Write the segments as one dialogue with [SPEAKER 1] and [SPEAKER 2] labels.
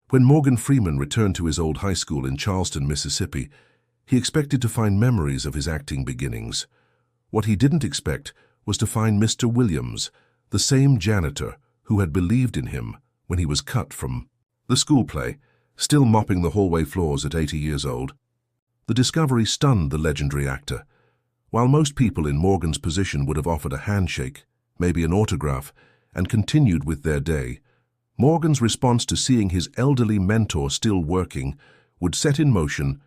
[SPEAKER 1] When Morgan Freeman returned to his old high school in Charleston, Mississippi, he expected to find memories of his acting beginnings. What he didn't expect was to find Mr. Williams, the same janitor who had believed in him when he was cut from the school play, still mopping the hallway floors at 80 years old. The discovery stunned the legendary actor. While most people in Morgan's position would have offered a handshake, maybe an autograph, and continued with their day, Morgan's response to seeing his elderly mentor still working would set in motion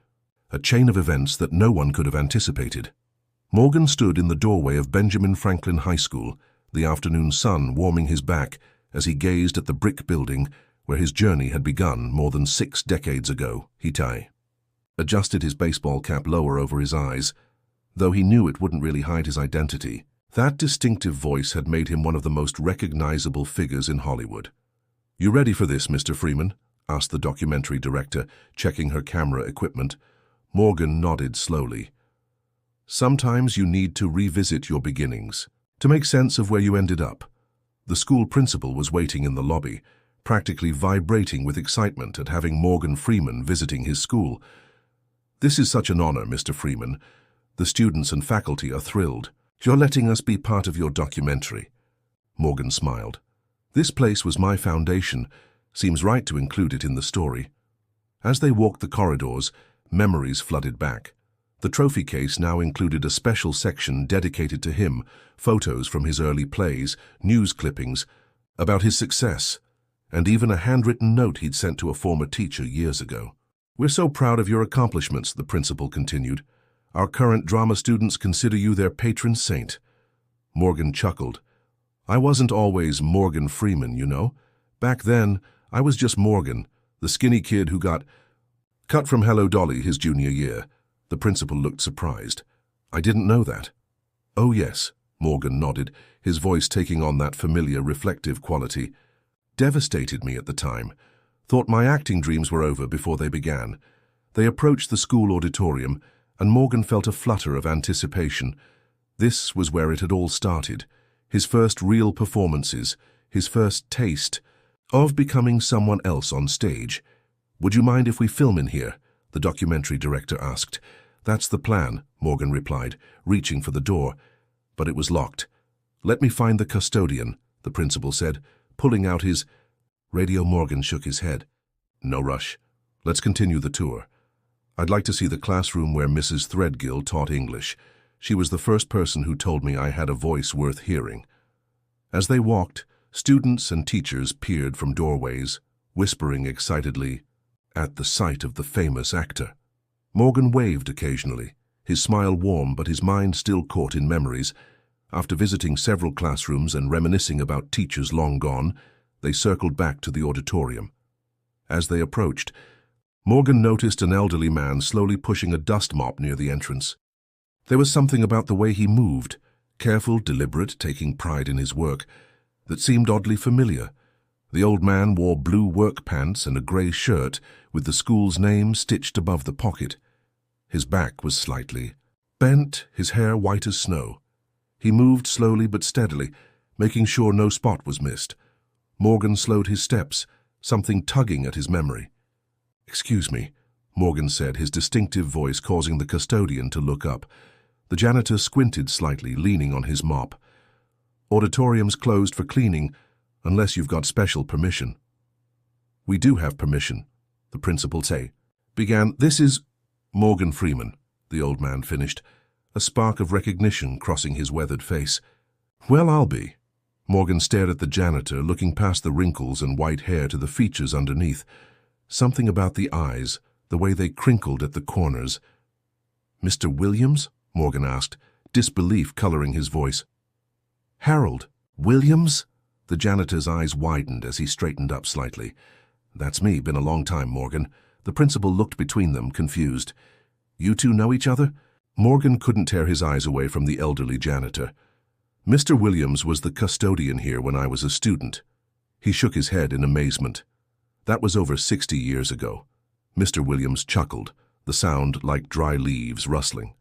[SPEAKER 1] a chain of events that no one could have anticipated. Morgan stood in the doorway of Benjamin Franklin High School, the afternoon sun warming his back as he gazed at the brick building where his journey had begun more than 6 decades ago. He adjusted his baseball cap lower over his eyes, though he knew it wouldn't really hide his identity. That distinctive voice had made him one of the most recognizable figures in Hollywood. "You ready for this, Mr. Freeman?" asked the documentary director, checking her camera equipment. Morgan nodded slowly. "Sometimes you need to revisit your beginnings, to make sense of where you ended up." The school principal was waiting in the lobby, practically vibrating with excitement at having Morgan Freeman visiting his school. "This is such an honor, Mr. Freeman. The students and faculty are thrilled. You're letting us be part of your documentary." Morgan smiled. "This place was my foundation. Seems right to include it in the story." As they walked the corridors, memories flooded back. The trophy case now included a special section dedicated to him, photos from his early plays, news clippings about his success, and even a handwritten note he'd sent to a former teacher years ago. "We're so proud of your accomplishments," the principal continued. "Our current drama students consider you their patron saint." Morgan chuckled. "I wasn't always Morgan Freeman, you know. Back then, I was just Morgan, the skinny kid who got cut from Hello Dolly his junior year." The principal looked surprised. "I didn't know that." "Oh yes," Morgan nodded, his voice taking on that familiar reflective quality. "Devastated me at the time. Thought my acting dreams were over before they began." They approached the school auditorium, and Morgan felt a flutter of anticipation. This was where it had all started. His first real performances, his first taste of becoming someone else on stage. "Would you mind if we film in here?" the documentary director asked. "That's the plan," Morgan replied, reaching for the door. But it was locked. "Let me find the custodian," the principal said, pulling out his radio. Morgan shook his head. "No rush. Let's continue the tour. I'd like to see the classroom where Mrs. Threadgill taught English. She was the first person who told me I had a voice worth hearing." As they walked, students and teachers peered from doorways, whispering excitedly at the sight of the famous actor. Morgan waved occasionally, his smile warm but his mind still caught in memories. After visiting several classrooms and reminiscing about teachers long gone, they circled back to the auditorium. As they approached, Morgan noticed an elderly man slowly pushing a dust mop near the entrance. There was something about the way he moved, careful, deliberate, taking pride in his work, that seemed oddly familiar. The old man wore blue work pants and a grey shirt with the school's name stitched above the pocket. His back was slightly bent, his hair white as snow. He moved slowly but steadily, making sure no spot was missed. Morgan slowed his steps, something tugging at his memory. "Excuse me," Morgan said, his distinctive voice causing the custodian to look up. The janitor squinted slightly, leaning on his mop. "Auditorium's closed for cleaning, unless you've got special permission." "We do have permission," the principal began. "This is Morgan Freeman," the old man finished, a spark of recognition crossing his weathered face. "Well, I'll be." Morgan stared at the janitor, looking past the wrinkles and white hair to the features underneath. Something about the eyes, the way they crinkled at the corners. "Mr. Williams?" Morgan asked, disbelief coloring his voice. "Harold Williams?" The janitor's eyes widened as he straightened up slightly. "That's me, been a long time, Morgan." The principal looked between them, confused. "You two know each other?" Morgan couldn't tear his eyes away from the elderly janitor. "Mr. Williams was the custodian here when I was a student." He shook his head in amazement. "That was over 60 years ago." Mr. Williams chuckled, the sound like dry leaves rustling.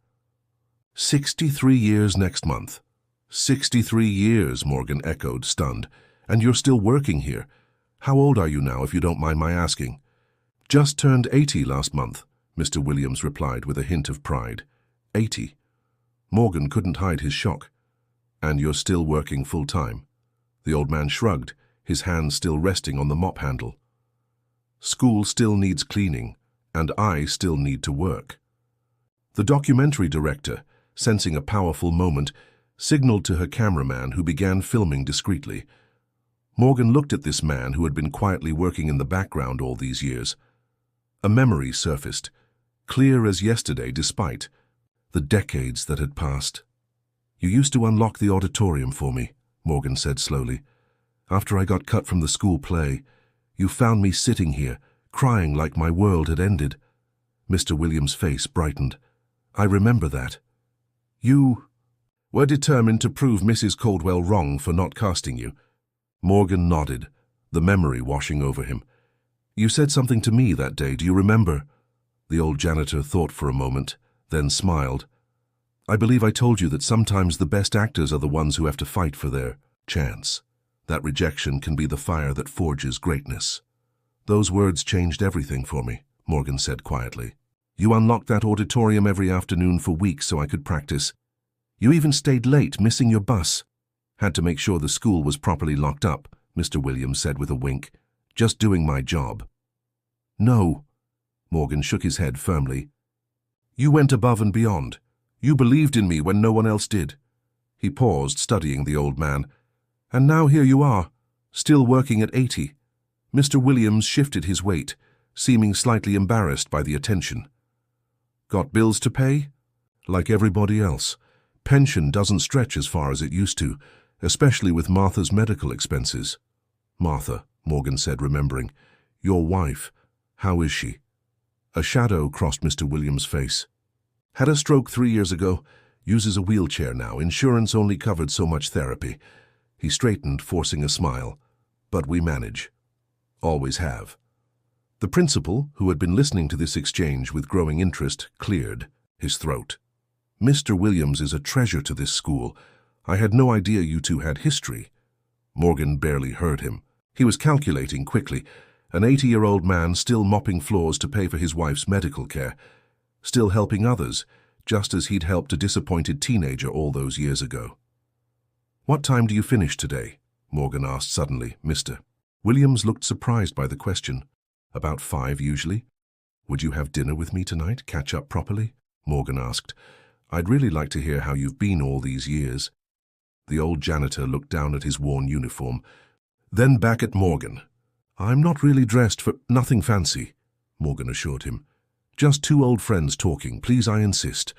[SPEAKER 1] 63 years next month." 63 years, Morgan echoed, stunned. "And you're still working here. How old are you now, if you don't mind my asking?" Just turned 80 last month, Mr. Williams replied with a hint of pride. 80. Morgan couldn't hide his shock. And you're still working full-time? The old man shrugged, his hand still resting on the mop handle. School still needs cleaning, and I still need to work. The documentary director, sensing a powerful moment, signaled to her cameraman, who began filming discreetly. Morgan looked at this man who had been quietly working in the background all these years. A memory surfaced, clear as yesterday despite the decades that had passed. You used to unlock the auditorium for me, Morgan said slowly. After I got cut from the school play, you found me sitting here, crying like my world had ended. Mr. Williams' face brightened. I remember that. You were determined to prove Mrs. Caldwell wrong for not casting you. Morgan nodded, the memory washing over him. You said something to me that day, do you remember? The old janitor thought for a moment, then smiled. I believe I told you that sometimes the best actors are the ones who have to fight for their chance. That rejection can be the fire that forges greatness. Those words changed everything for me, Morgan said quietly. You unlocked that auditorium every afternoon for weeks so I could practice. You even stayed late, missing your bus. Had to make sure the school was properly locked up, Mr. Williams said with a wink. Just doing my job. No. Morgan shook his head firmly. You went above and beyond. You believed in me when no one else did. He paused, studying the old man. And now here you are, still working at 80. Mr. Williams shifted his weight, seeming slightly embarrassed by the attention. Got bills to pay? Like everybody else. Pension doesn't stretch as far as it used to, especially with Martha's medical expenses. Martha, Morgan said, remembering. Your wife. How is she? A shadow crossed Mr. Williams' face. Had a stroke 3 years ago. Uses a wheelchair now. Insurance only covered so much therapy. He straightened, forcing a smile. But we manage. Always have. The principal, who had been listening to this exchange with growing interest, cleared his throat. Mr. Williams is a treasure to this school. I had no idea you two had history. Morgan barely heard him. He was calculating quickly. An 80-year-old man still mopping floors to pay for his wife's medical care. Still helping others, just as he'd helped a disappointed teenager all those years ago. What time do you finish today? Morgan asked suddenly. Mr. Williams looked surprised by the question. About 5 usually. Would you have dinner with me tonight? Catch up properly? Morgan asked. I'd really like to hear how you've been all these years. The old janitor looked down at his worn uniform, then back at Morgan. I'm not really dressed for nothing fancy, Morgan assured him. Just 2 old friends talking, please, I insist.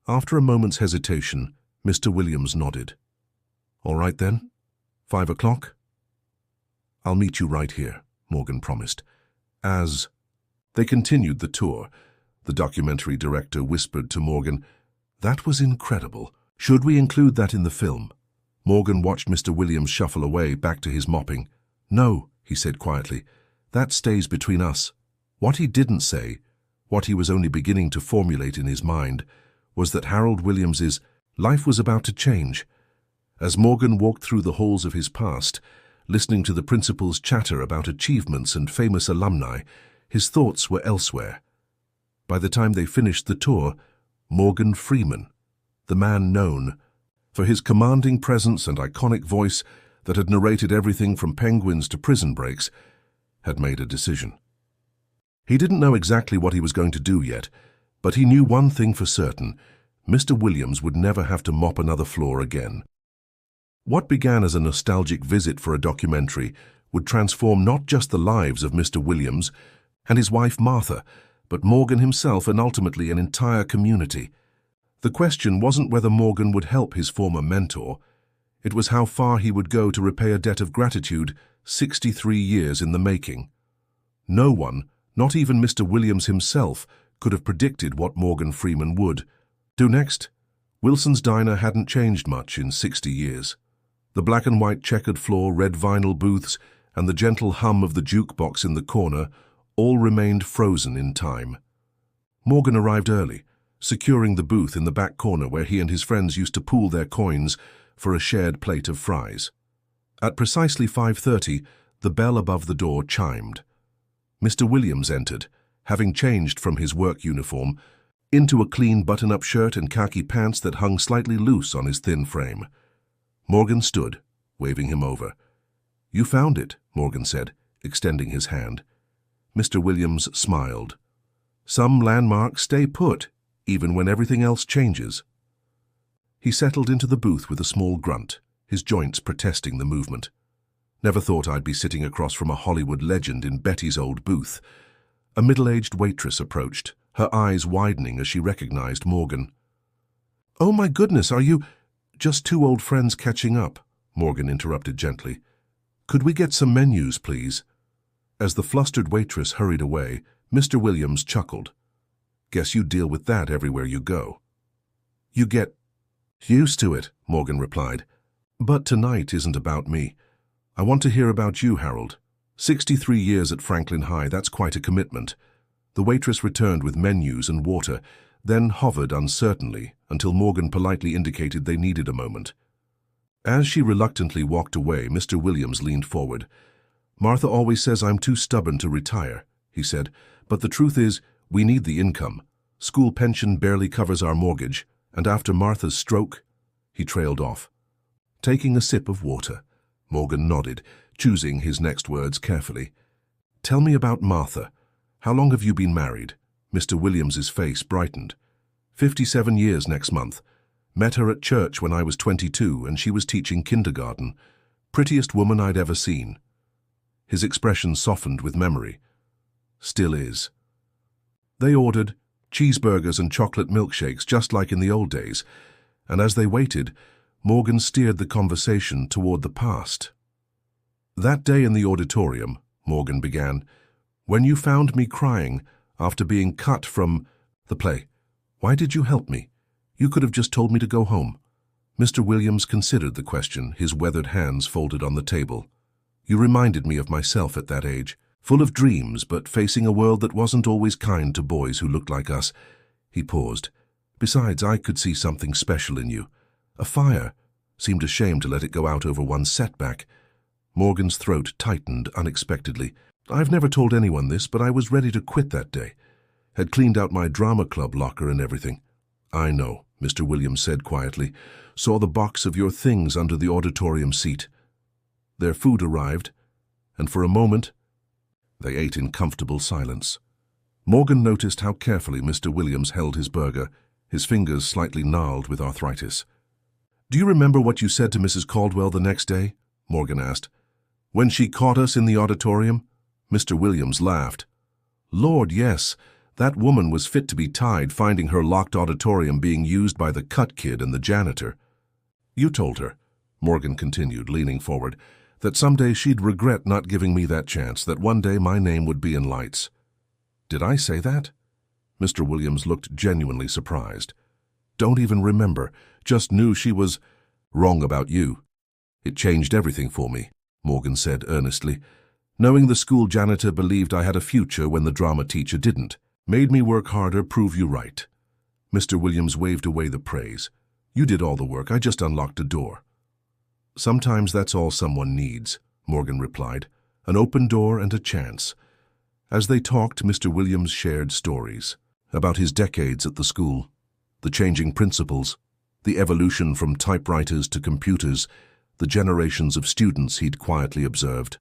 [SPEAKER 1] After a moment's hesitation, Mr. Williams nodded. All right then, 5 o'clock? I'll meet you right here, Morgan promised. As they continued the tour, the documentary director whispered to Morgan, That was incredible. Should we include that in the film? Morgan watched Mr. Williams shuffle away back to his mopping. No, he said quietly. That stays between us. What he didn't say, what he was only beginning to formulate in his mind, was that Harold Williams's life was about to change. As Morgan walked through the halls of his past, listening to the principal's chatter about achievements and famous alumni, his thoughts were elsewhere. By the time they finished the tour, Morgan Freeman, the man known for his commanding presence and iconic voice that had narrated everything from penguins to prison breaks, had made a decision. He didn't know exactly what he was going to do yet, but he knew one thing for certain: Mr. Williams would never have to mop another floor again. What began as a nostalgic visit for a documentary would transform not just the lives of Mr. Williams and his wife Martha, but Morgan himself and ultimately an entire community. The question wasn't whether Morgan would help his former mentor. It was how far he would go to repay a debt of gratitude 63 years in the making. No one, not even Mr. Williams himself, could have predicted what Morgan Freeman would do next. Wilson's Diner hadn't changed much in 60 years. The black and white checkered floor, red vinyl booths, and the gentle hum of the jukebox in the corner all remained frozen in time. Morgan arrived early, securing the booth in the back corner where he and his friends used to pool their coins for a shared plate of fries. At precisely 5:30, the bell above the door chimed. Mr. Williams entered, having changed from his work uniform into a clean button-up shirt and khaki pants that hung slightly loose on his thin frame. Morgan stood, waving him over. "You found it," Morgan said, extending his hand. Mr. Williams smiled. "Some landmarks stay put, even when everything else changes." He settled into the booth with a small grunt, his joints protesting the movement. "Never thought I'd be sitting across from a Hollywood legend in Betty's old booth." A middle-aged waitress approached, her eyes widening as she recognized Morgan. "Oh my goodness, are you—" "Just two old friends catching up," Morgan interrupted gently. "Could we get some menus, please?" As the flustered waitress hurried away, Mr. Williams chuckled. "Guess you deal with that everywhere you go." "You get used to it," Morgan replied. "But tonight isn't about me. I want to hear about you, Harold. 63 years at Franklin High, that's quite a commitment." The waitress returned with menus and water, then hovered uncertainly until Morgan politely indicated they needed a moment. As she reluctantly walked away, Mr. Williams leaned forward. "Martha always says I'm too stubborn to retire," he said, "but the truth is, we need the income. School pension barely covers our mortgage, and after Martha's stroke—" He trailed off. Taking a sip of water, Morgan nodded, choosing his next words carefully. "Tell me about Martha. How long have you been married?" Mr. Williams's face brightened. 57 years next month. Met her at church when I was 22 and she was teaching kindergarten. Prettiest woman I'd ever seen." His expression softened with memory. "Still is." They ordered cheeseburgers and chocolate milkshakes just like in the old days, and as they waited, Morgan steered the conversation toward the past. "That day in the auditorium," Morgan began, "when you found me crying after being cut from the play, why did you help me? You could have just told me to go home." Mr. Williams considered the question, his weathered hands folded on the table. "You reminded me of myself at that age, full of dreams but facing a world that wasn't always kind to boys who looked like us." He paused. "Besides, I could see something special in you. A fire. Seemed a shame to let it go out over one setback." Morgan's throat tightened unexpectedly. "I've never told anyone this, but I was ready to quit that day. Had cleaned out my drama club locker and everything." "I know," Mr. Williams said quietly. "Saw the box of your things under the auditorium seat." Their food arrived, and for a moment they ate in comfortable silence. Morgan noticed how carefully Mr. Williams held his burger, his fingers slightly gnarled with arthritis. "Do you remember what you said to Mrs. Caldwell the next day?" Morgan asked. "When she caught us in the auditorium?" Mr. Williams laughed. "Lord, yes. That woman was fit to be tied, finding her locked auditorium being used by the cut kid and the janitor." "You told her," Morgan continued, leaning forward, "that someday she'd regret not giving me that chance, that one day my name would be in lights." "Did I say that?" Mr. Williams looked genuinely surprised. "Don't even remember. Just knew she was wrong about you." "It changed everything for me," Morgan said earnestly. "Knowing the school janitor believed I had a future when the drama teacher didn't. Made me work harder, prove you right." Mr. Williams waved away the praise. "You did all the work, I just unlocked a door." "Sometimes that's all someone needs," Morgan replied. "An open door and a chance." As they talked, Mr. Williams shared stories about his decades at the school, the changing principals, the evolution from typewriters to computers, the generations of students he'd quietly observed.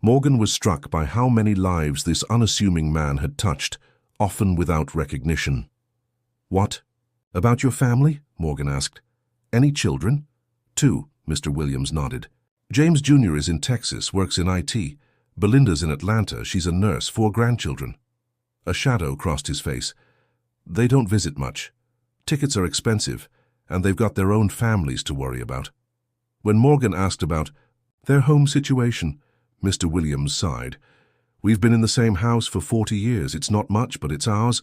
[SPEAKER 1] Morgan was struck by how many lives this unassuming man had touched, often without recognition. "What? About your family?" Morgan asked. "Any children?" "Two," Mr. Williams nodded. "James Jr. is in Texas, works in IT. Belinda's in Atlanta, she's a nurse, 4 grandchildren." A shadow crossed his face. "They don't visit much. Tickets are expensive, and they've got their own families to worry about." When Morgan asked about their home situation, Mr. Williams sighed. "We've been in the same house for 40 years. It's not much, but it's ours,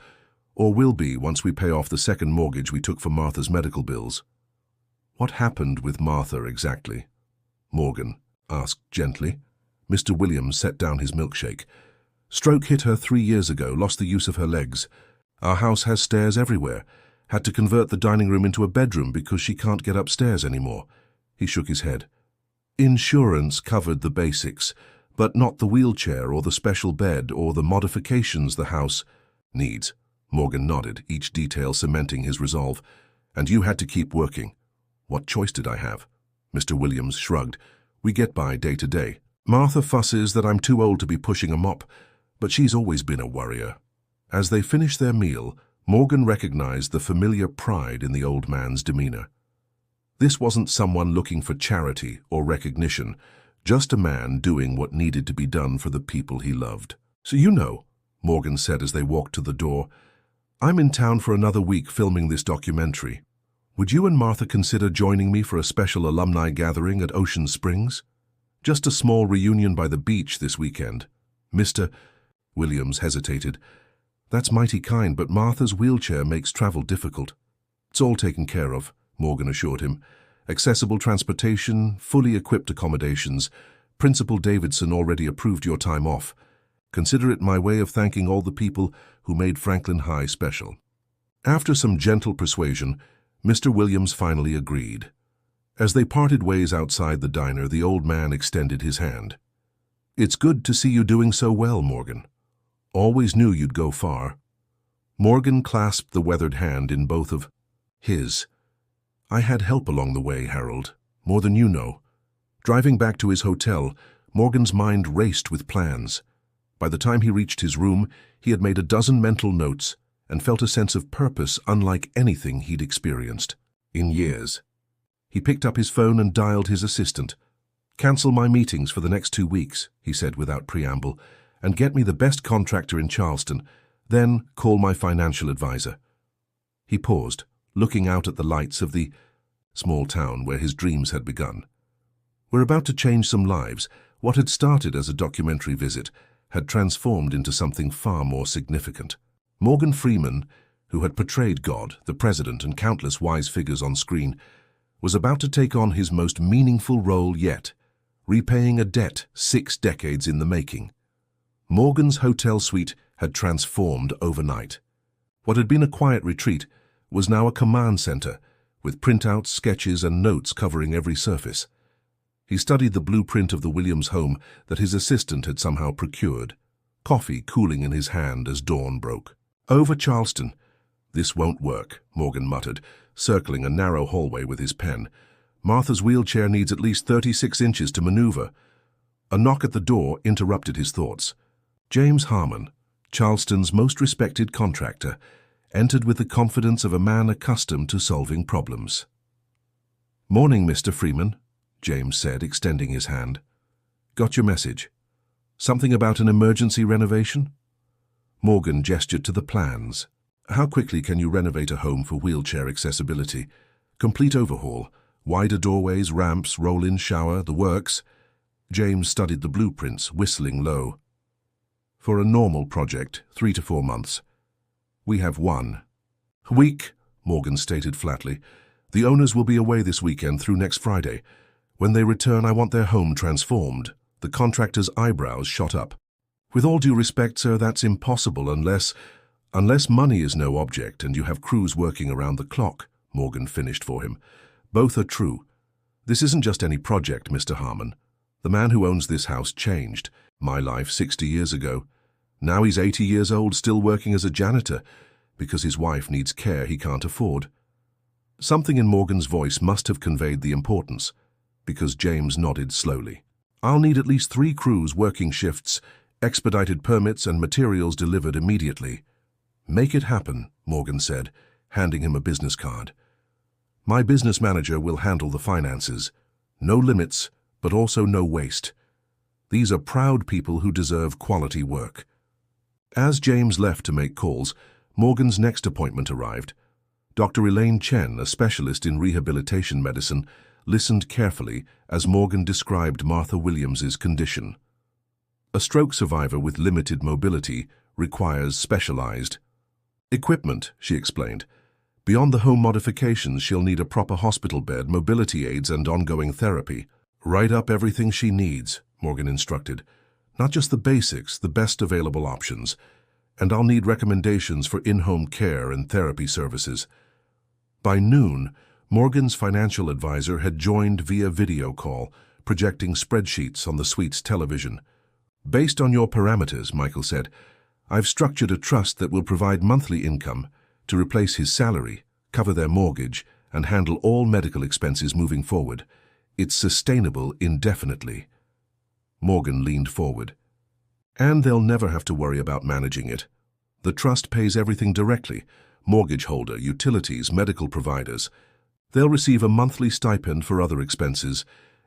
[SPEAKER 1] or will be once we pay off the second mortgage we took for Martha's medical bills." "What happened with Martha exactly?" Morgan asked gently. Mr. Williams set down his milkshake. "Stroke hit her 3 years ago, lost the use of her legs. Our house has stairs everywhere. Had to convert the dining room into a bedroom because she can't get upstairs anymore." He shook his head. "Insurance covered the basics, but not the wheelchair or the special bed or the modifications the house needs. Morgan nodded, each detail cementing his resolve. And you had to keep working. What choice did I have? Mr. Williams shrugged. We get by day to day. Martha fusses that I'm too old to be pushing a mop, but she's always been a worrier. As they finished their meal, Morgan recognized the familiar pride in the old man's demeanor. This wasn't someone looking for charity or recognition, just a man doing what needed to be done for the people he loved. So you know, Morgan said as they walked to the door, I'm in town for another week filming this documentary. Would you and Martha consider joining me for a special alumni gathering at Ocean Springs? Just a small reunion by the beach this weekend. Mr. Williams hesitated. That's mighty kind, but Martha's wheelchair makes travel difficult. It's all taken care of, Morgan assured him. Accessible transportation, fully equipped accommodations. Principal Davidson already approved your time off. Consider it my way of thanking all the people who made Franklin High special. After some gentle persuasion, Mr. Williams finally agreed. As they parted ways outside the diner, the old man extended his hand. It's good to see you doing so well, Morgan. Always knew you'd go far. Morgan clasped the weathered hand in both of his. I had help along the way, Harold, more than you know. Driving back to his hotel, Morgan's mind raced with plans. By the time he reached his room, he had made a dozen mental notes and felt a sense of purpose unlike anything he'd experienced in years. He picked up his phone and dialed his assistant. Cancel my meetings for the next 2 weeks, he said without preamble, and get me the best contractor in Charleston, then call my financial advisor. He paused, looking out at the lights of the small town where his dreams had begun. We're about to change some lives. What had started as a documentary visit had transformed into something far more significant. Morgan Freeman, who had portrayed God, the President, and countless wise figures on screen, was about to take on his most meaningful role yet, repaying a debt 6 decades in the making. Morgan's hotel suite had transformed overnight. What had been a quiet retreat was now a command center, with printouts, sketches, and notes covering every surface. He studied the blueprint of the Williams home that his assistant had somehow procured, coffee cooling in his hand as dawn broke. Over Charleston. This won't work, Morgan muttered, circling a narrow hallway with his pen. Martha's wheelchair needs at least 36 inches to maneuver. A knock at the door interrupted his thoughts. James Harmon, Charleston's most respected contractor, entered with the confidence of a man accustomed to solving problems. Morning, Mr. Freeman, James said, extending his hand. Got your message. Something about an emergency renovation? Morgan gestured to the plans. How quickly can you renovate a home for wheelchair accessibility? Complete overhaul, wider doorways, ramps, roll-in shower, the works. James studied the blueprints, whistling low. For a normal project, 3 to 4 months. We have 1 week, Morgan stated flatly. The owners will be away this weekend through next Friday. When they return, I want their home transformed. The contractor's eyebrows shot up. With all due respect, sir, that's impossible unless money is no object and you have crews working around the clock, Morgan finished for him. Both are true. This isn't just any project, Mr. Harmon. The man who owns this house changed. My life 60 years ago. Now he's 80 years old, still working as a janitor, because his wife needs care he can't afford. Something in Morgan's voice must have conveyed the importance, because James nodded slowly. I'll need at least 3 crews working shifts, expedited permits and materials delivered immediately. Make it happen, Morgan said, handing him a business card. My business manager will handle the finances. No limits, but also no waste. These are proud people who deserve quality work. As James left to make calls, Morgan's next appointment arrived. Dr. Elaine Chen, a specialist in rehabilitation medicine, listened carefully as Morgan described Martha Williams's condition. A stroke survivor with limited mobility requires specialized equipment, she explained. Beyond the home modifications, she'll need a proper hospital bed, mobility aids, and ongoing therapy. Write up everything she needs, Morgan instructed. Not just the basics, the best available options. And I'll need recommendations for in-home care and therapy services. By noon, Morgan's financial advisor had joined via video call, projecting spreadsheets on the suite's television. Based on your parameters, Michael said, I've structured a trust that will provide monthly income to replace his salary, cover their mortgage, and handle all medical expenses moving forward. It's sustainable indefinitely. Morgan leaned forward. And they'll never have to worry about managing it. The trust pays everything directly: mortgage holder, utilities, medical providers. They'll receive a monthly stipend for other expenses,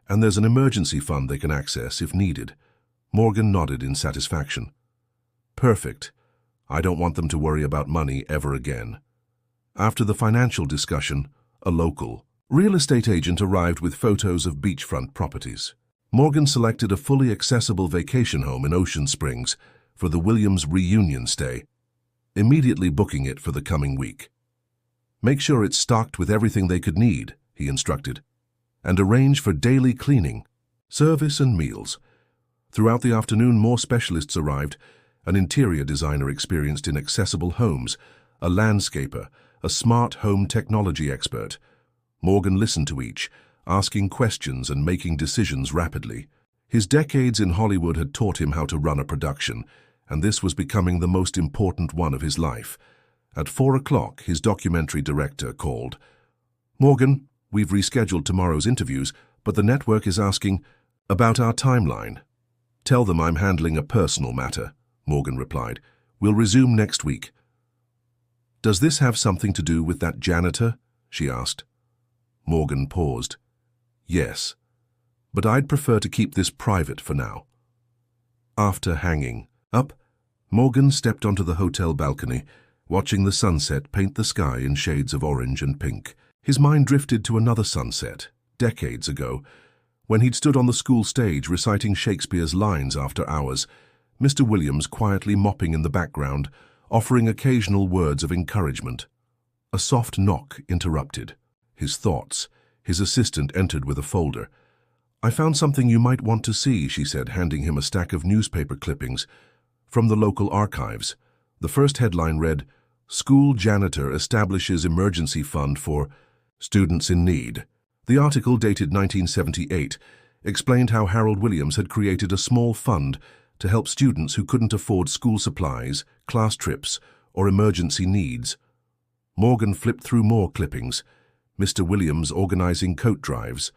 [SPEAKER 1] and there's an emergency fund they can access if needed. Morgan nodded in satisfaction. Perfect. I don't want them to worry about money ever again. After the financial discussion, a local real estate agent arrived with photos of beachfront properties. Morgan selected a fully accessible vacation home in Ocean Springs for the Williams reunion stay, immediately booking it for the coming week. Make sure it's stocked with everything they could need, he instructed, and arrange for daily cleaning, service and meals. Throughout the afternoon, more specialists arrived: an interior designer experienced in accessible homes, a landscaper, a smart home technology expert. Morgan listened to each, asking questions and making decisions rapidly. His decades in Hollywood had taught him how to run a production, and this was becoming the most important one of his life. At 4 o'clock, his documentary director called. Morgan, we've rescheduled tomorrow's interviews, but the network is asking about our timeline. Tell them I'm handling a personal matter, Morgan replied. We'll resume next week. Does this have something to do with that janitor? She asked. Morgan paused. Yes, but I'd prefer to keep this private for now. After hanging up, Morgan stepped onto the hotel balcony, watching the sunset paint the sky in shades of orange and pink. His mind drifted to another sunset, decades ago, when he'd stood on the school stage reciting Shakespeare's lines after hours, Mr. Williams quietly mopping in the background, offering occasional words of encouragement. A soft knock interrupted his thoughts. His assistant entered with a folder. I found something you might want to see, she said, handing him a stack of newspaper clippings from the local archives. The first headline read, School Janitor Establishes Emergency Fund for Students in Need. The article, dated 1978, explained how Harold Williams had created a small fund to help students who couldn't afford school supplies, class trips, or emergency needs. Morgan flipped through more clippings. Mr. Williams organizing coat drives,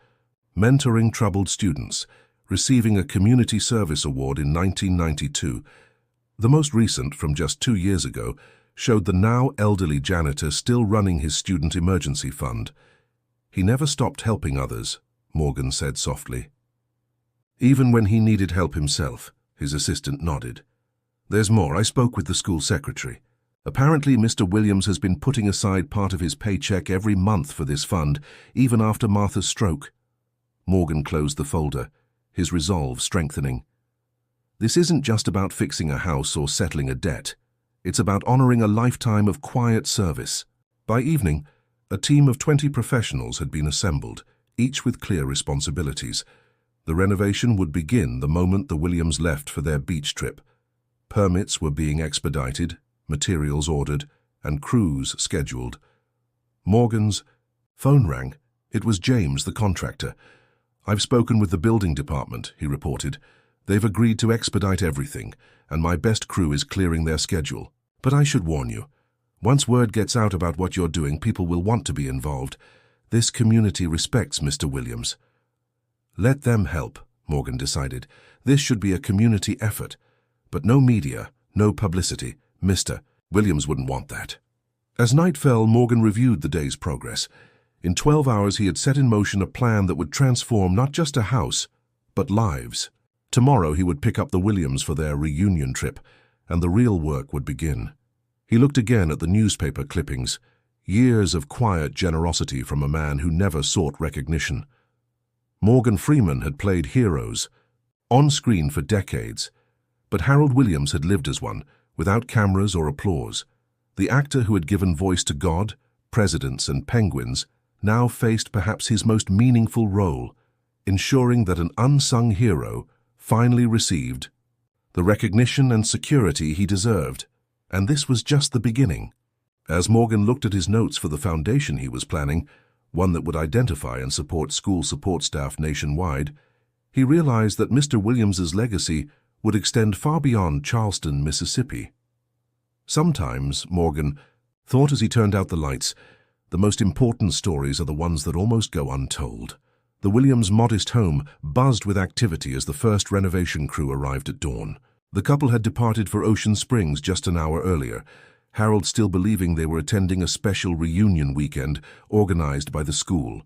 [SPEAKER 1] mentoring troubled students, receiving a Community Service Award in 1992. The most recent, from just 2 years ago, showed the now elderly janitor still running his student emergency fund. He never stopped helping others, Morgan said softly. Even when he needed help himself, his assistant nodded. There's more. I spoke with the school secretary. Apparently, Mr. Williams has been putting aside part of his paycheck every month for this fund, even after Martha's stroke. Morgan closed the folder, his resolve strengthening. This isn't just about fixing a house or settling a debt. It's about honoring a lifetime of quiet service. By evening, a team of 20 professionals had been assembled, each with clear responsibilities. The renovation would begin the moment the Williams left for their beach trip. Permits were being expedited, materials ordered, and crews scheduled. Morgan's phone rang. It was James, the contractor. I've spoken with the building department, he reported. They've agreed to expedite everything, and my best crew is clearing their schedule. But I should warn you, once word gets out about what you're doing, people will want to be involved. This community respects Mr. Williams. Let them help, Morgan decided. This should be a community effort. But no media, no publicity. Mr. Williams wouldn't want that. As night fell, Morgan reviewed the day's progress. In 12 hours, he had set in motion a plan that would transform not just a house, but lives. Tomorrow, he would pick up the Williams for their reunion trip, and the real work would begin. He looked again at the newspaper clippings. Years of quiet generosity from a man who never sought recognition. Morgan Freeman had played heroes, on screen for decades, but Harold Williams had lived as one, without cameras or applause. The actor who had given voice to God, presidents, and penguins now faced perhaps his most meaningful role, ensuring that an unsung hero finally received the recognition and security he deserved. And this was just the beginning. As Morgan looked at his notes for the foundation he was planning, one that would identify and support school support staff nationwide, he realized that Mr. Williams's legacy would extend far beyond Charleston, Mississippi. Sometimes, Morgan thought as he turned out the lights, the most important stories are the ones that almost go untold. The Williams' modest home buzzed with activity as the first renovation crew arrived at dawn. The couple had departed for Ocean Springs just an hour earlier, Harold still believing they were attending a special reunion weekend organized by the school.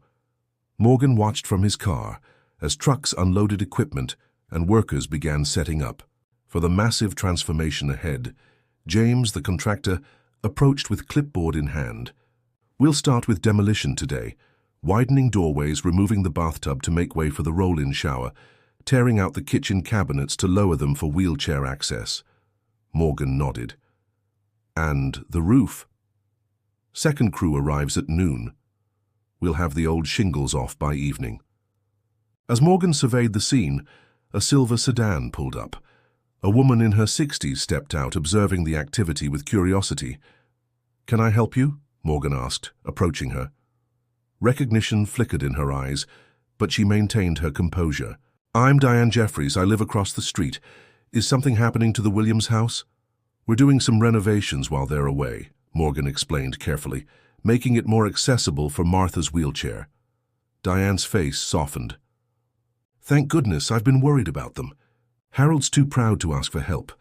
[SPEAKER 1] Morgan watched from his car as trucks unloaded equipment and workers began setting up. For the massive transformation ahead, James, the contractor, approached with clipboard in hand. "We'll start with demolition today, widening doorways, removing the bathtub to make way for the roll-in shower, tearing out the kitchen cabinets to lower them for wheelchair access." Morgan nodded. "And the roof?" "Second crew arrives at noon. We'll have the old shingles off by evening." As Morgan surveyed the scene, a silver sedan pulled up. A woman in her 60s stepped out, observing the activity with curiosity. "Can I help you?" Morgan asked, approaching her. Recognition flickered in her eyes, but she maintained her composure. "I'm Diane Jeffries. I live across the street. Is something happening to the Williams house?" "We're doing some renovations while they're away," Morgan explained carefully, making it more accessible for Martha's wheelchair. Diane's face softened. "Thank goodness, I've been worried about them. Harold's too proud to ask for help,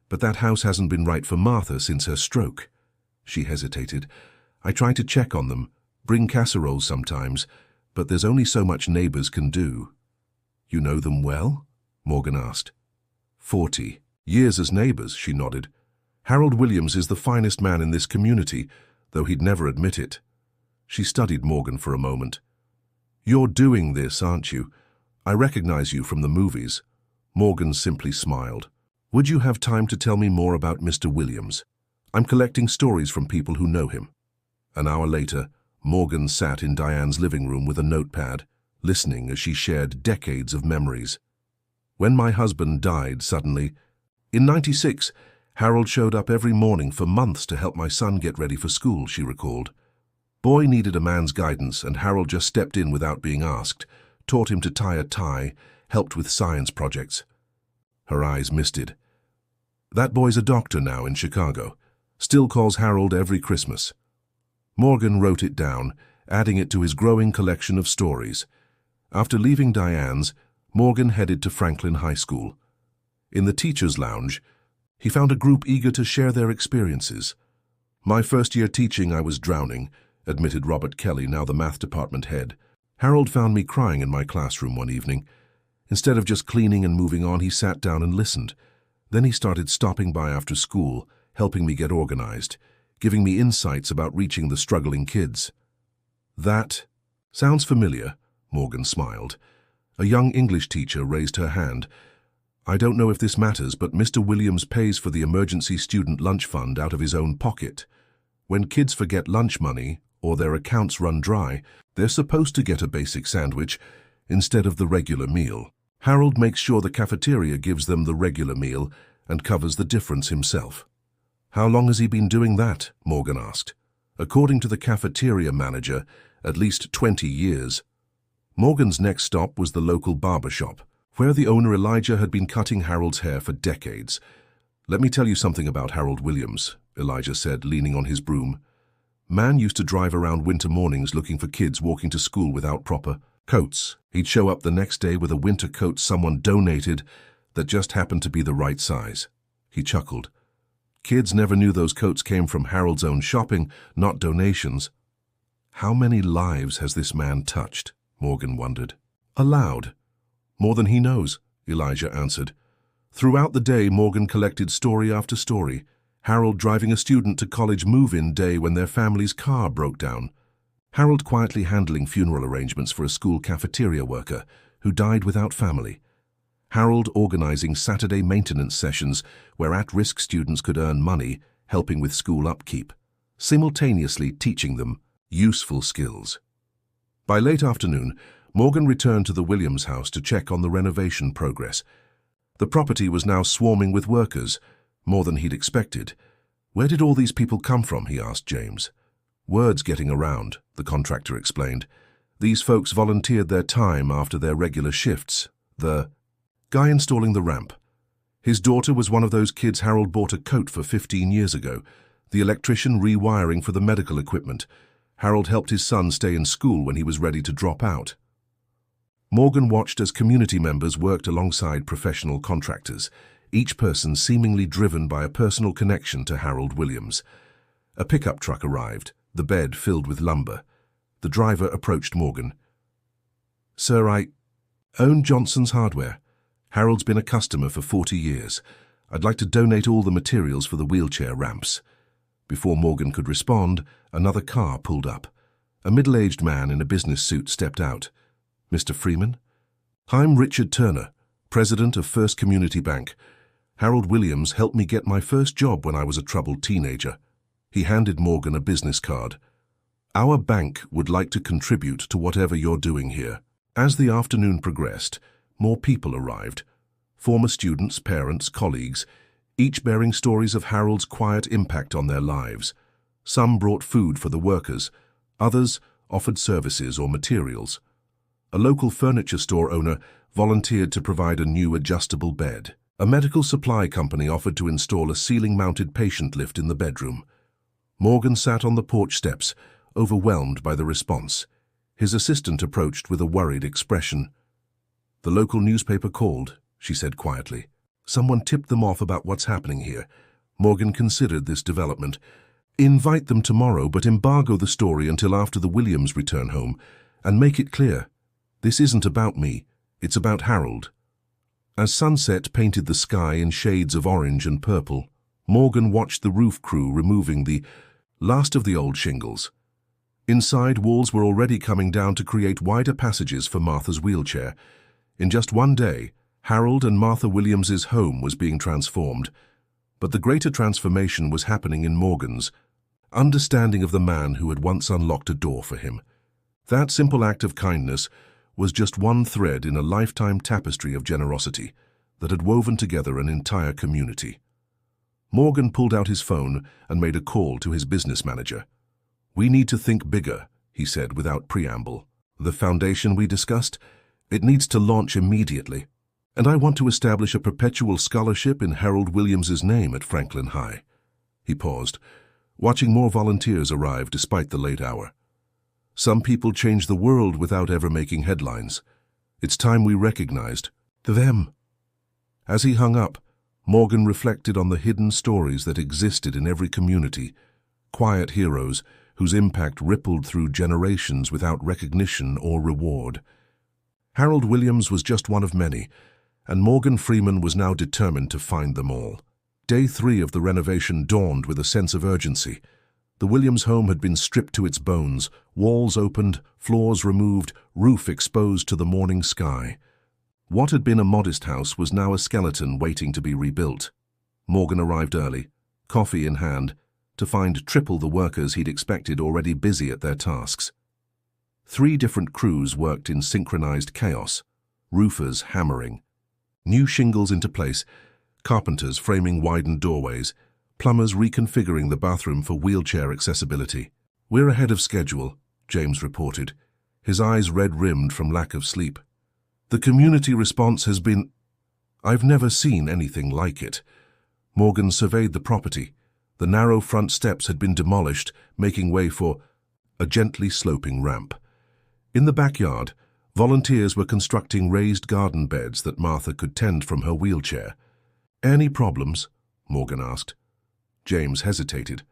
[SPEAKER 1] but that house hasn't been right for Martha since her stroke." She hesitated. "I try to check on them, bring casseroles sometimes, but there's only so much neighbors can do." "You know them well?" Morgan asked. 40 years as neighbors," she nodded. "Harold Williams is the finest man in this community, though he'd never admit it." She studied Morgan for a moment. "You're doing this, aren't you? I recognize you from the movies." Morgan simply smiled. "Would you have time to tell me more about Mr. Williams? I'm collecting stories from people who know him." An hour later, Morgan sat in Diane's living room with a notepad, listening as she shared decades of memories. "When my husband died suddenly, in '96, Harold showed up every morning for months to help my son get ready for school," she recalled. "Boy needed a man's guidance, and Harold just stepped in without being asked, taught him to tie a tie, helped with science projects." Her eyes misted. "That boy's a doctor now in Chicago, still calls Harold every Christmas." Morgan wrote it down, adding it to his growing collection of stories. After leaving Diane's, Morgan headed to Franklin High School. In the teacher's lounge, he found a group eager to share their experiences. "My first year teaching, I was drowning," admitted Robert Kelly, now the math department head. "Harold found me crying in my classroom one evening. Instead of just cleaning and moving on, he sat down and listened. Then he started stopping by after school, helping me get organized, giving me insights about reaching the struggling kids." "That sounds familiar," Morgan smiled. A young English teacher raised her hand. "I don't know if this matters, but Mr. Williams pays for the emergency student lunch fund out of his own pocket. When kids forget lunch money or their accounts run dry, they're supposed to get a basic sandwich instead of the regular meal. Harold makes sure the cafeteria gives them the regular meal and covers the difference himself." "How long has he been doing that?" Morgan asked. "According to the cafeteria manager, at least 20 years. Morgan's next stop was the local barber shop, where the owner Elijah had been cutting Harold's hair for decades. "Let me tell you something about Harold Williams," Elijah said, leaning on his broom. "Man used to drive around winter mornings looking for kids walking to school without proper coats. He'd show up the next day with a winter coat someone donated that just happened to be the right size." He chuckled. "Kids never knew those coats came from Harold's own shopping, not donations." "How many lives has this man touched?" Morgan wondered. "Aloud. More than he knows," Elijah answered. Throughout the day, Morgan collected story after story. Harold driving a student to college move-in day when their family's car broke down. Harold quietly handling funeral arrangements for a school cafeteria worker who died without family. Harold organizing Saturday maintenance sessions where at-risk students could earn money, helping with school upkeep, simultaneously teaching them useful skills. By late afternoon, Morgan returned to the Williams house to check on the renovation progress. The property was now swarming with workers, more than he'd expected. "Where did all these people come from?" he asked James. "Word's getting around," the contractor explained. "These folks volunteered their time after their regular shifts. The guy installing the ramp. His daughter was one of those kids Harold bought a coat for 15 years ago, the electrician rewiring for the medical equipment. Harold helped his son stay in school when he was ready to drop out. Morgan watched as community members worked alongside professional contractors, each person seemingly driven by a personal connection to Harold Williams. A pickup truck arrived, the bed filled with lumber. The driver approached Morgan. "Sir, I own Johnson's Hardware. Harold's been a customer for 40 years. I'd like to donate all the materials for the wheelchair ramps." Before Morgan could respond, another car pulled up. A middle-aged man in a business suit stepped out. "Mr. Freeman?" "I'm Richard Turner, president of First Community Bank. Harold Williams helped me get my first job when I was a troubled teenager." He handed Morgan a business card. "Our bank would like to contribute to whatever you're doing here." As the afternoon progressed, more people arrived. Former students, parents, colleagues, each bearing stories of Harold's quiet impact on their lives. Some brought food for the workers, others offered services or materials. A local furniture store owner volunteered to provide a new adjustable bed. A medical supply company offered to install a ceiling-mounted patient lift in the bedroom. Morgan sat on the porch steps, overwhelmed by the response. His assistant approached with a worried expression. "The local newspaper called," she said quietly. "Someone tipped them off about what's happening here." Morgan considered this development. "Invite them tomorrow, but embargo the story until after the Williams return home, and make it clear. This isn't about me, it's about Harold." As sunset painted the sky in shades of orange and purple, Morgan watched the roof crew removing the last of the old shingles. Inside, walls were already coming down to create wider passages for Martha's wheelchair. In just one day, Harold and Martha Williams's home was being transformed. But the greater transformation was happening in Morgan's understanding of the man who had once unlocked a door for him. That simple act of kindness was just one thread in a lifetime tapestry of generosity that had woven together an entire community. Morgan pulled out his phone and made a call to his business manager. "We need to think bigger," he said without preamble. "The foundation we discussed, it needs to launch immediately. And I want to establish a perpetual scholarship in Harold Williams's name at Franklin High." He paused, watching more volunteers arrive despite the late hour. "Some people change the world without ever making headlines. It's time we recognized them." As he hung up, Morgan reflected on the hidden stories that existed in every community, quiet heroes whose impact rippled through generations without recognition or reward. Harold Williams was just one of many, and Morgan Freeman was now determined to find them all. Day 3 of the renovation dawned with a sense of urgency. The Williams home had been stripped to its bones, walls opened, floors removed, roof exposed to the morning sky. What had been a modest house was now a skeleton waiting to be rebuilt. Morgan arrived early, coffee in hand, to find triple the workers he'd expected already busy at their tasks. 3 different crews worked in synchronized chaos, roofers hammering, new shingles into place, carpenters framing widened doorways, plumbers reconfiguring the bathroom for wheelchair accessibility. "We're ahead of schedule," James reported, his eyes red-rimmed from lack of sleep. "The community response has been... I've never seen anything like it." Morgan surveyed the property. The narrow front steps had been demolished, making way for a gently sloping ramp. In the backyard, volunteers were constructing raised garden beds that Martha could tend from her wheelchair. "Any problems?" Morgan asked. James hesitated.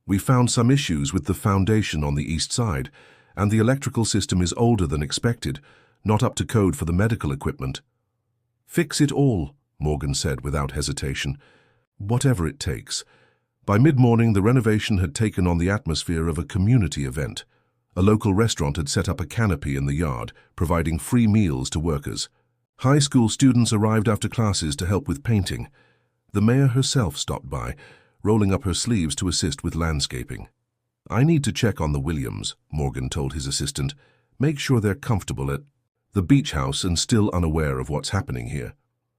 [SPEAKER 1] "We found some issues with the foundation on the east side, and the electrical system is older than expected, not up to code for the medical equipment." "Fix it all," Morgan said without hesitation. "Whatever it takes." By mid-morning, the renovation had taken on the atmosphere of a community event. A local restaurant had set up a canopy in the yard, providing free meals to workers. High school students arrived after classes to help with painting. The mayor herself stopped by, rolling up her sleeves to assist with landscaping. "I need to check on the Williams," Morgan told his assistant. "Make sure they're comfortable at the beach house and still unaware of what's happening here."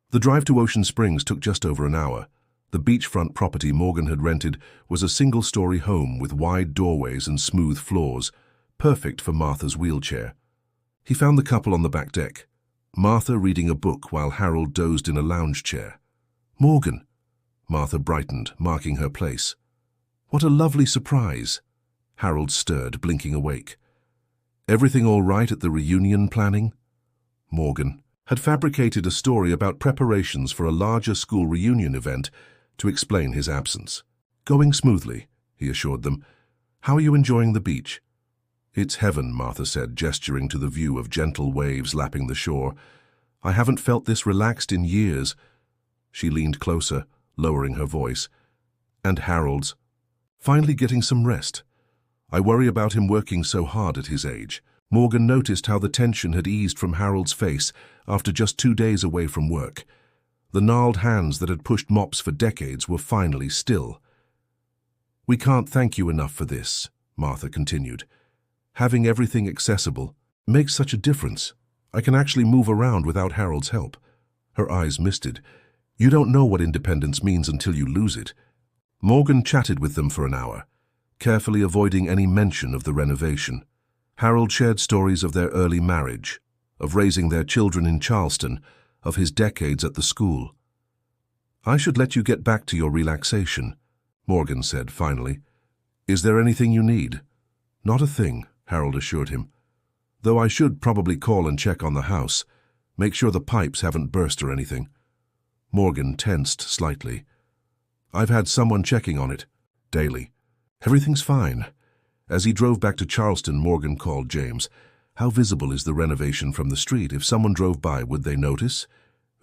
[SPEAKER 1] The drive to Ocean Springs took just over an hour. The beachfront property Morgan had rented was a single-story home with wide doorways and smooth floors, perfect for Martha's wheelchair. He found the couple on the back deck, Martha reading a book while Harold dozed in a lounge chair. Morgan. Martha brightened, marking her place. What a lovely surprise. Harold stirred, blinking awake. Everything all right at the reunion planning? Morgan had fabricated a story about preparations for a larger school reunion event to explain his absence. Going smoothly, he assured them. How are you enjoying the beach? It's heaven, Martha said, gesturing to the view of gentle waves lapping the shore. I haven't felt this relaxed in years. She leaned closer, lowering her voice. And Harold's finally getting some rest. I worry about him working so hard at his age. Morgan noticed how the tension had eased from Harold's face after just 2 days away from work. The gnarled hands that had pushed mops for decades were finally still. We can't thank you enough for this, Martha continued. Having everything accessible makes such a difference. I can actually move around without Harold's help. Her eyes misted. You don't know what independence means until you lose it. Morgan chatted with them for an hour, carefully avoiding any mention of the renovation. Harold shared stories of their early marriage, of raising their children in Charleston, of his decades at the school. I should let you get back to your relaxation, Morgan said finally. Is there anything you need? Not a thing, Harold assured him. Though I should probably call and check on the house, make sure the pipes haven't burst or anything. Morgan tensed slightly. I've had someone checking on it, daily. Everything's fine. As he drove back to Charleston, Morgan called James. How visible is the renovation from the street? If someone drove by, would they notice?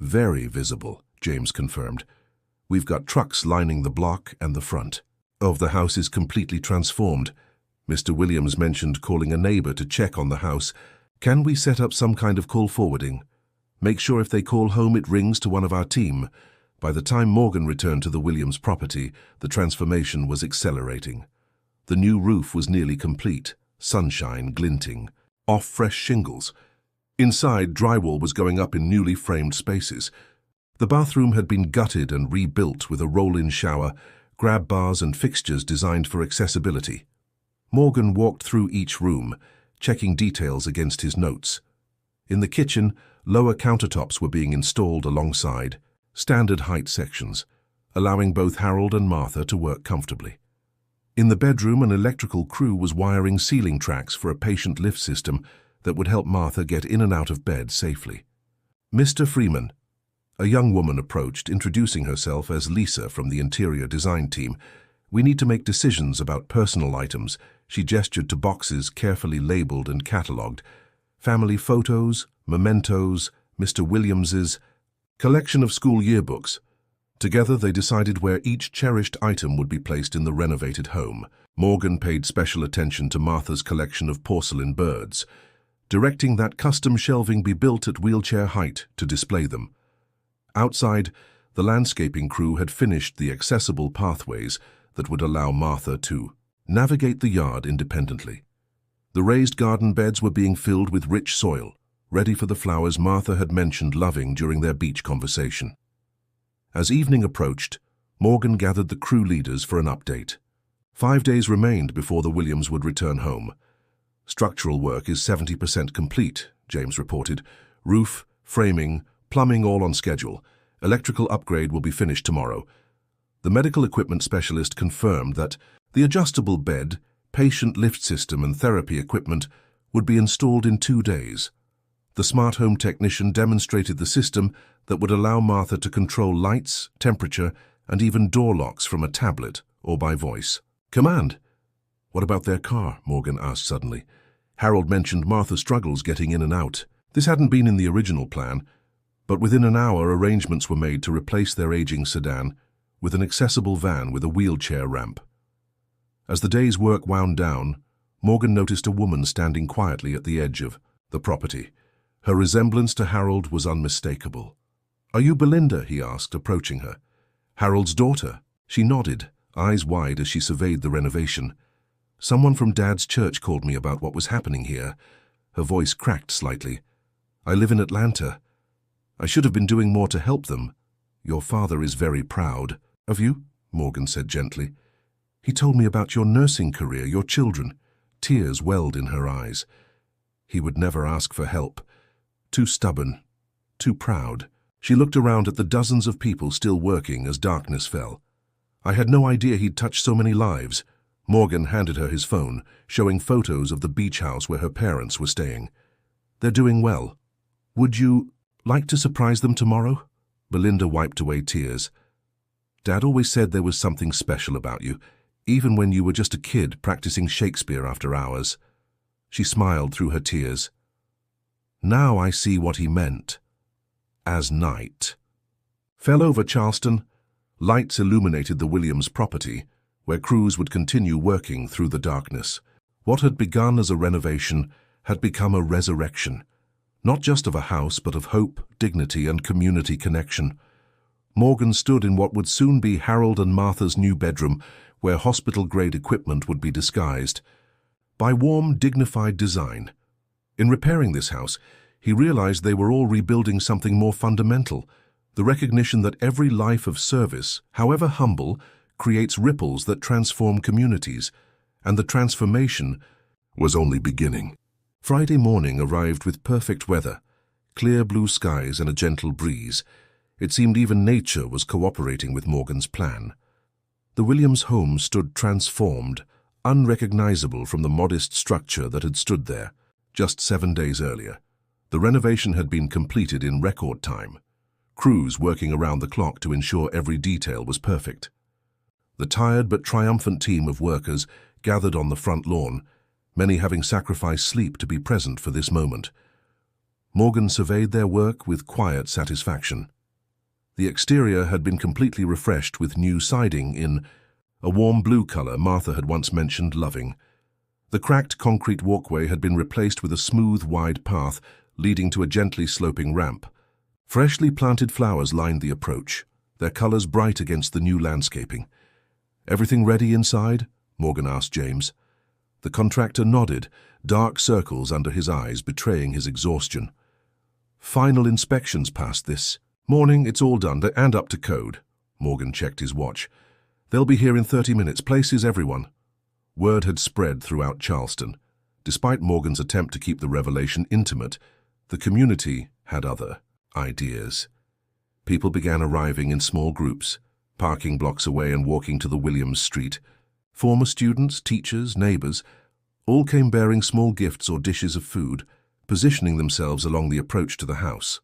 [SPEAKER 1] Very visible, James confirmed. We've got trucks lining the block and the front. The house is completely transformed. Mr. Williams mentioned calling a neighbor to check on the house. Can we set up some kind of call forwarding? Make sure if they call home it rings to one of our team. By the time Morgan returned to the Williams property, the transformation was accelerating. The new roof was nearly complete, sunshine glinting, off fresh shingles. Inside, drywall was going up in newly framed spaces. The bathroom had been gutted and rebuilt with a roll-in shower, grab bars and fixtures designed for accessibility. Morgan walked through each room, checking details against his notes. In the kitchen, lower countertops were being installed alongside standard height sections, allowing both Harold and Martha to work comfortably. In the bedroom, an electrical crew was wiring ceiling tracks for a patient lift system that would help Martha get in and out of bed safely. Mr. Freeman, a young woman approached, introducing herself as Lisa from the interior design team. We need to make decisions about personal items. She gestured to boxes carefully labeled and catalogued. Family photos, mementos, Mr. Williams's collection of school yearbooks. Together they decided where each cherished item would be placed in the renovated home. Morgan paid special attention to Martha's collection of porcelain birds, directing that custom shelving be built at wheelchair height to display them. Outside, the landscaping crew had finished the accessible pathways that would allow Martha to navigate the yard independently. The raised garden beds were being filled with rich soil, ready for the flowers Martha had mentioned loving during their beach conversation. As evening approached, Morgan gathered the crew leaders for an update. 5 days remained before the Williams would return home. Structural work is 70% complete, James reported. Roof, framing, plumbing all on schedule. Electrical upgrade will be finished tomorrow. The medical equipment specialist confirmed that the adjustable bed, patient lift system and therapy equipment would be installed in 2 days. The smart home technician demonstrated the system that would allow Martha to control lights, temperature, and even door locks from a tablet or by voice command. What about their car? Morgan asked suddenly. Harold mentioned Martha's struggles getting in and out. This hadn't been in the original plan, but within an hour arrangements were made to replace their aging sedan with an accessible van with a wheelchair ramp. As the day's work wound down, Morgan noticed a woman standing quietly at the edge of the property. Her resemblance to Harold was unmistakable. Are you Belinda? He asked, approaching her. Harold's daughter. She nodded, eyes wide as she surveyed the renovation. Someone from Dad's church called me about what was happening here. Her voice cracked slightly. I live in Atlanta. I should have been doing more to help them. Your father is very proud. Of you? Morgan said gently. He told me about your nursing career, your children. Tears welled in her eyes. He would never ask for help. Too stubborn, too proud. She looked around at the dozens of people still working as darkness fell. "I had no idea he'd touched so many lives." Morgan handed her his phone, showing photos of the beach house where her parents were staying. "They're doing well. Would you like to surprise them tomorrow?" Belinda wiped away tears. "Dad always said there was something special about you, even when you were just a kid practicing Shakespeare after hours." She smiled through her tears. "Now I see what he meant. As night." Fell over Charleston. Lights illuminated the Williams property, where crews would continue working through the darkness. What had begun as a renovation had become a resurrection, not just of a house, but of hope, dignity, and community connection. Morgan stood in what would soon be Harold and Martha's new bedroom, where hospital-grade equipment would be disguised by warm, dignified design. In repairing this house, he realized they were all rebuilding something more fundamental, the recognition that every life of service, however humble, creates ripples that transform communities, and the transformation was only beginning. Friday morning arrived with perfect weather, clear blue skies and a gentle breeze. It seemed even nature was cooperating with Morgan's plan. The Williams home stood transformed, unrecognizable from the modest structure that had stood there just 7 days earlier. The renovation had been completed in record time, crews working around the clock to ensure every detail was perfect. The tired but triumphant team of workers gathered on the front lawn, many having sacrificed sleep to be present for this moment. Morgan surveyed their work with quiet satisfaction. The exterior had been completely refreshed with new siding in a warm blue color Martha had once mentioned loving. The cracked concrete walkway had been replaced with a smooth, wide path leading to a gently sloping ramp. Freshly planted flowers lined the approach, their colors bright against the new landscaping. "Everything ready inside?" Morgan asked James. The contractor nodded, dark circles under his eyes betraying his exhaustion. "Final inspections passed this morning. It's all done and up to code." Morgan checked his watch. "They'll be here in 30 minutes. Places everyone." Word had spread throughout Charleston. Despite Morgan's attempt to keep the revelation intimate, the community had other ideas. People began arriving in small groups, parking blocks away and walking to the Williams Street. Former students, teachers, neighbors, all came bearing small gifts or dishes of food, positioning themselves along the approach to the house.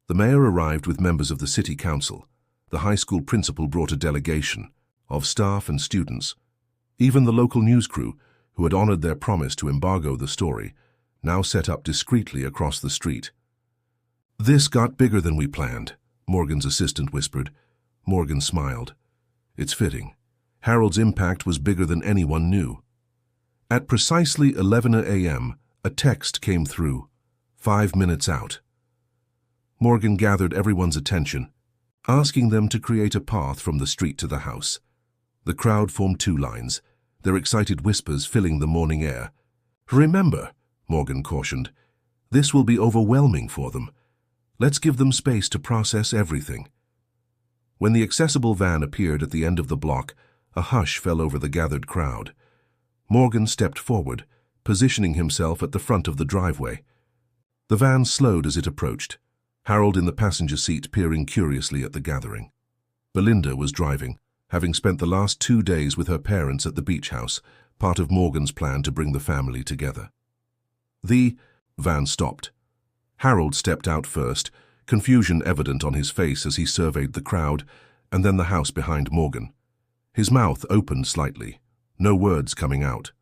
[SPEAKER 1] The mayor arrived with members of the city council. The high school principal brought a delegation of staff and students. Even the local news crew, who had honored their promise to embargo the story, now set up discreetly across the street. "This got bigger than we planned," Morgan's assistant whispered. Morgan smiled. "It's fitting. Harold's impact was bigger than anyone knew." At precisely 11 a.m., a text came through, 5 minutes out. Morgan gathered everyone's attention, asking them to create a path from the street to the house. The crowd formed 2 lines, their excited whispers filling the morning air. "Remember," Morgan cautioned, "this will be overwhelming for them. Let's give them space to process everything." When the accessible van appeared at the end of the block, a hush fell over the gathered crowd. Morgan stepped forward, positioning himself at the front of the driveway. The van slowed as it approached, Harold in the passenger seat peering curiously at the gathering. Belinda was driving, having spent the last 2 days with her parents at the beach house, part of Morgan's plan to bring the family together. The van stopped. Harold stepped out first, confusion evident on his face as he surveyed the crowd, and then the house behind Morgan. His mouth opened slightly, no words coming out.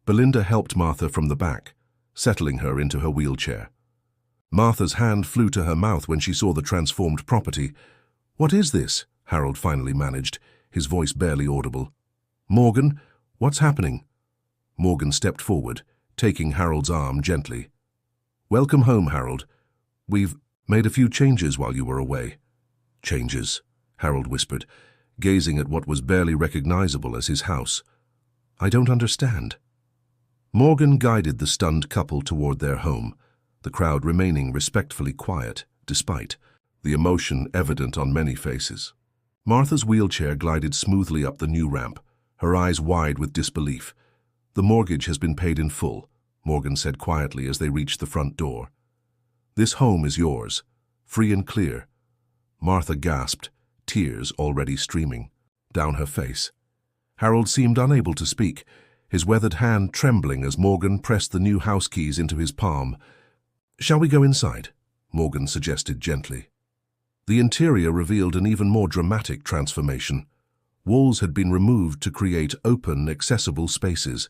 [SPEAKER 1] Belinda helped Martha from the back, settling her into her wheelchair. Martha's hand flew to her mouth when she saw the transformed property. "What is this?" Harold finally managed, his voice barely audible. "Morgan, what's happening?" Morgan stepped forward, taking Harold's arm gently. "Welcome home, Harold. We've made a few changes while you were away." "Changes?" Harold whispered, gazing at what was barely recognizable as his house. "I don't understand." Morgan guided the stunned couple toward their home, the crowd remaining respectfully quiet, despite the emotion evident on many faces. Martha's wheelchair glided smoothly up the new ramp, her eyes wide with disbelief. "The mortgage has been paid in full," Morgan said quietly as they reached the front door. "This home is yours, free and clear. Martha gasped, tears already streaming down her face. Harold seemed unable to speak, his weathered hand trembling as Morgan pressed the new house keys into his palm. "Shall we go inside?" Morgan suggested gently. The interior revealed an even more dramatic transformation. Walls had been removed to create open, accessible spaces.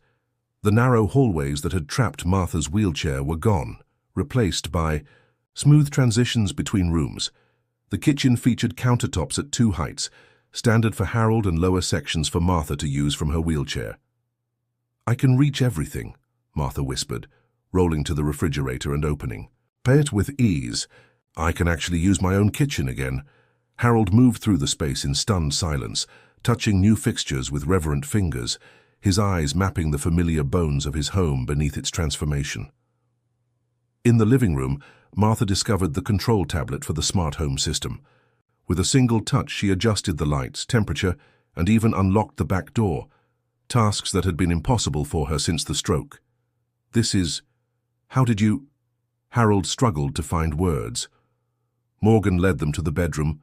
[SPEAKER 1] The narrow hallways that had trapped Martha's wheelchair were gone, replaced by smooth transitions between rooms. The kitchen featured countertops at 2 heights, standard for Harold and lower sections for Martha to use from her wheelchair. "I can reach everything," Martha whispered, rolling to the refrigerator and opening. "Pay it with ease. I can actually use my own kitchen again." Harold moved through the space in stunned silence, touching new fixtures with reverent fingers, his eyes mapping the familiar bones of his home beneath its transformation. In the living room, Martha discovered the control tablet for the smart home system. With a single touch, she adjusted the lights, temperature, and even unlocked the back door, tasks that had been impossible for her since the stroke. How did you... Harold struggled to find words. Morgan led them to the bedroom,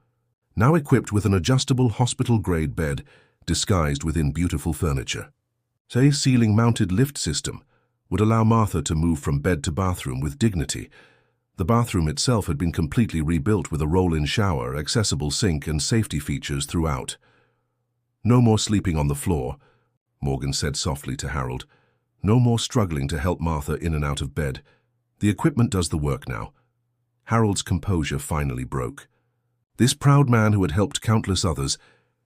[SPEAKER 1] now equipped with an adjustable hospital-grade bed disguised within beautiful furniture. A ceiling-mounted lift system would allow Martha to move from bed to bathroom with dignity. The bathroom itself had been completely rebuilt with a roll-in shower, accessible sink, and safety features throughout. "No more sleeping on the floor," Morgan said softly to Harold. "No more struggling to help Martha in and out of bed. The equipment does the work now." Harold's composure finally broke. This proud man who had helped countless others,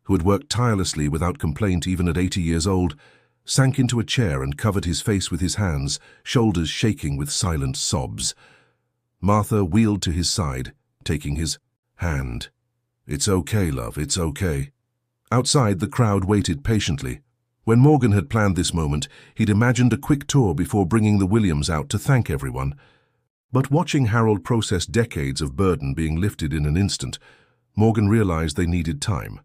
[SPEAKER 1] who had worked tirelessly without complaint even at 80 years old, sank into a chair and covered his face with his hands, shoulders shaking with silent sobs. Martha wheeled to his side, taking his hand. "It's okay, love, it's okay." Outside, the crowd waited patiently. When Morgan had planned this moment, he'd imagined a quick tour before bringing the Williams out to thank everyone. But watching Harold process decades of burden being lifted in an instant, Morgan realized they needed time.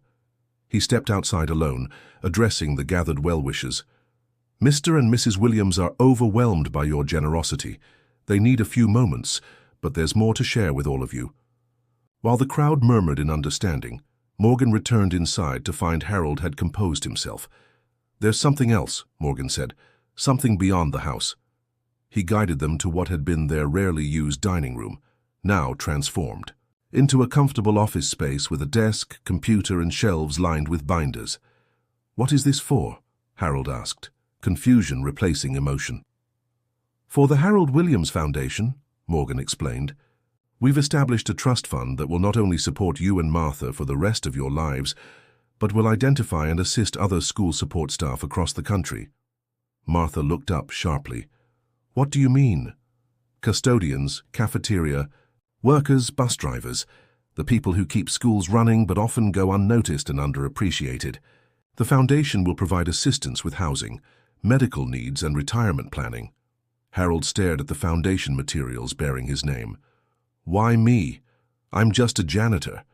[SPEAKER 1] He stepped outside alone, addressing the gathered well-wishers. "Mr. and Mrs. Williams are overwhelmed by your generosity. They need a few moments, but there's more to share with all of you." While the crowd murmured in understanding, Morgan returned inside to find Harold had composed himself. "There's something else," Morgan said, "something beyond the house." He guided them to what had been their rarely used dining room, now transformed into a comfortable office space with a desk, computer, and shelves lined with binders. "What is this for?" Harold asked, confusion replacing emotion. "For the Harold Williams Foundation," Morgan explained. "We've established a trust fund that will not only support you and Martha for the rest of your lives, but will identify and assist other school support staff across the country." Martha looked up sharply. "What do you mean?" "Custodians, cafeteria, workers, bus drivers, the people who keep schools running but often go unnoticed and underappreciated. The foundation will provide assistance with housing, medical needs, and retirement planning." Harold stared at the foundation materials bearing his name. "Why me? I'm just a janitor."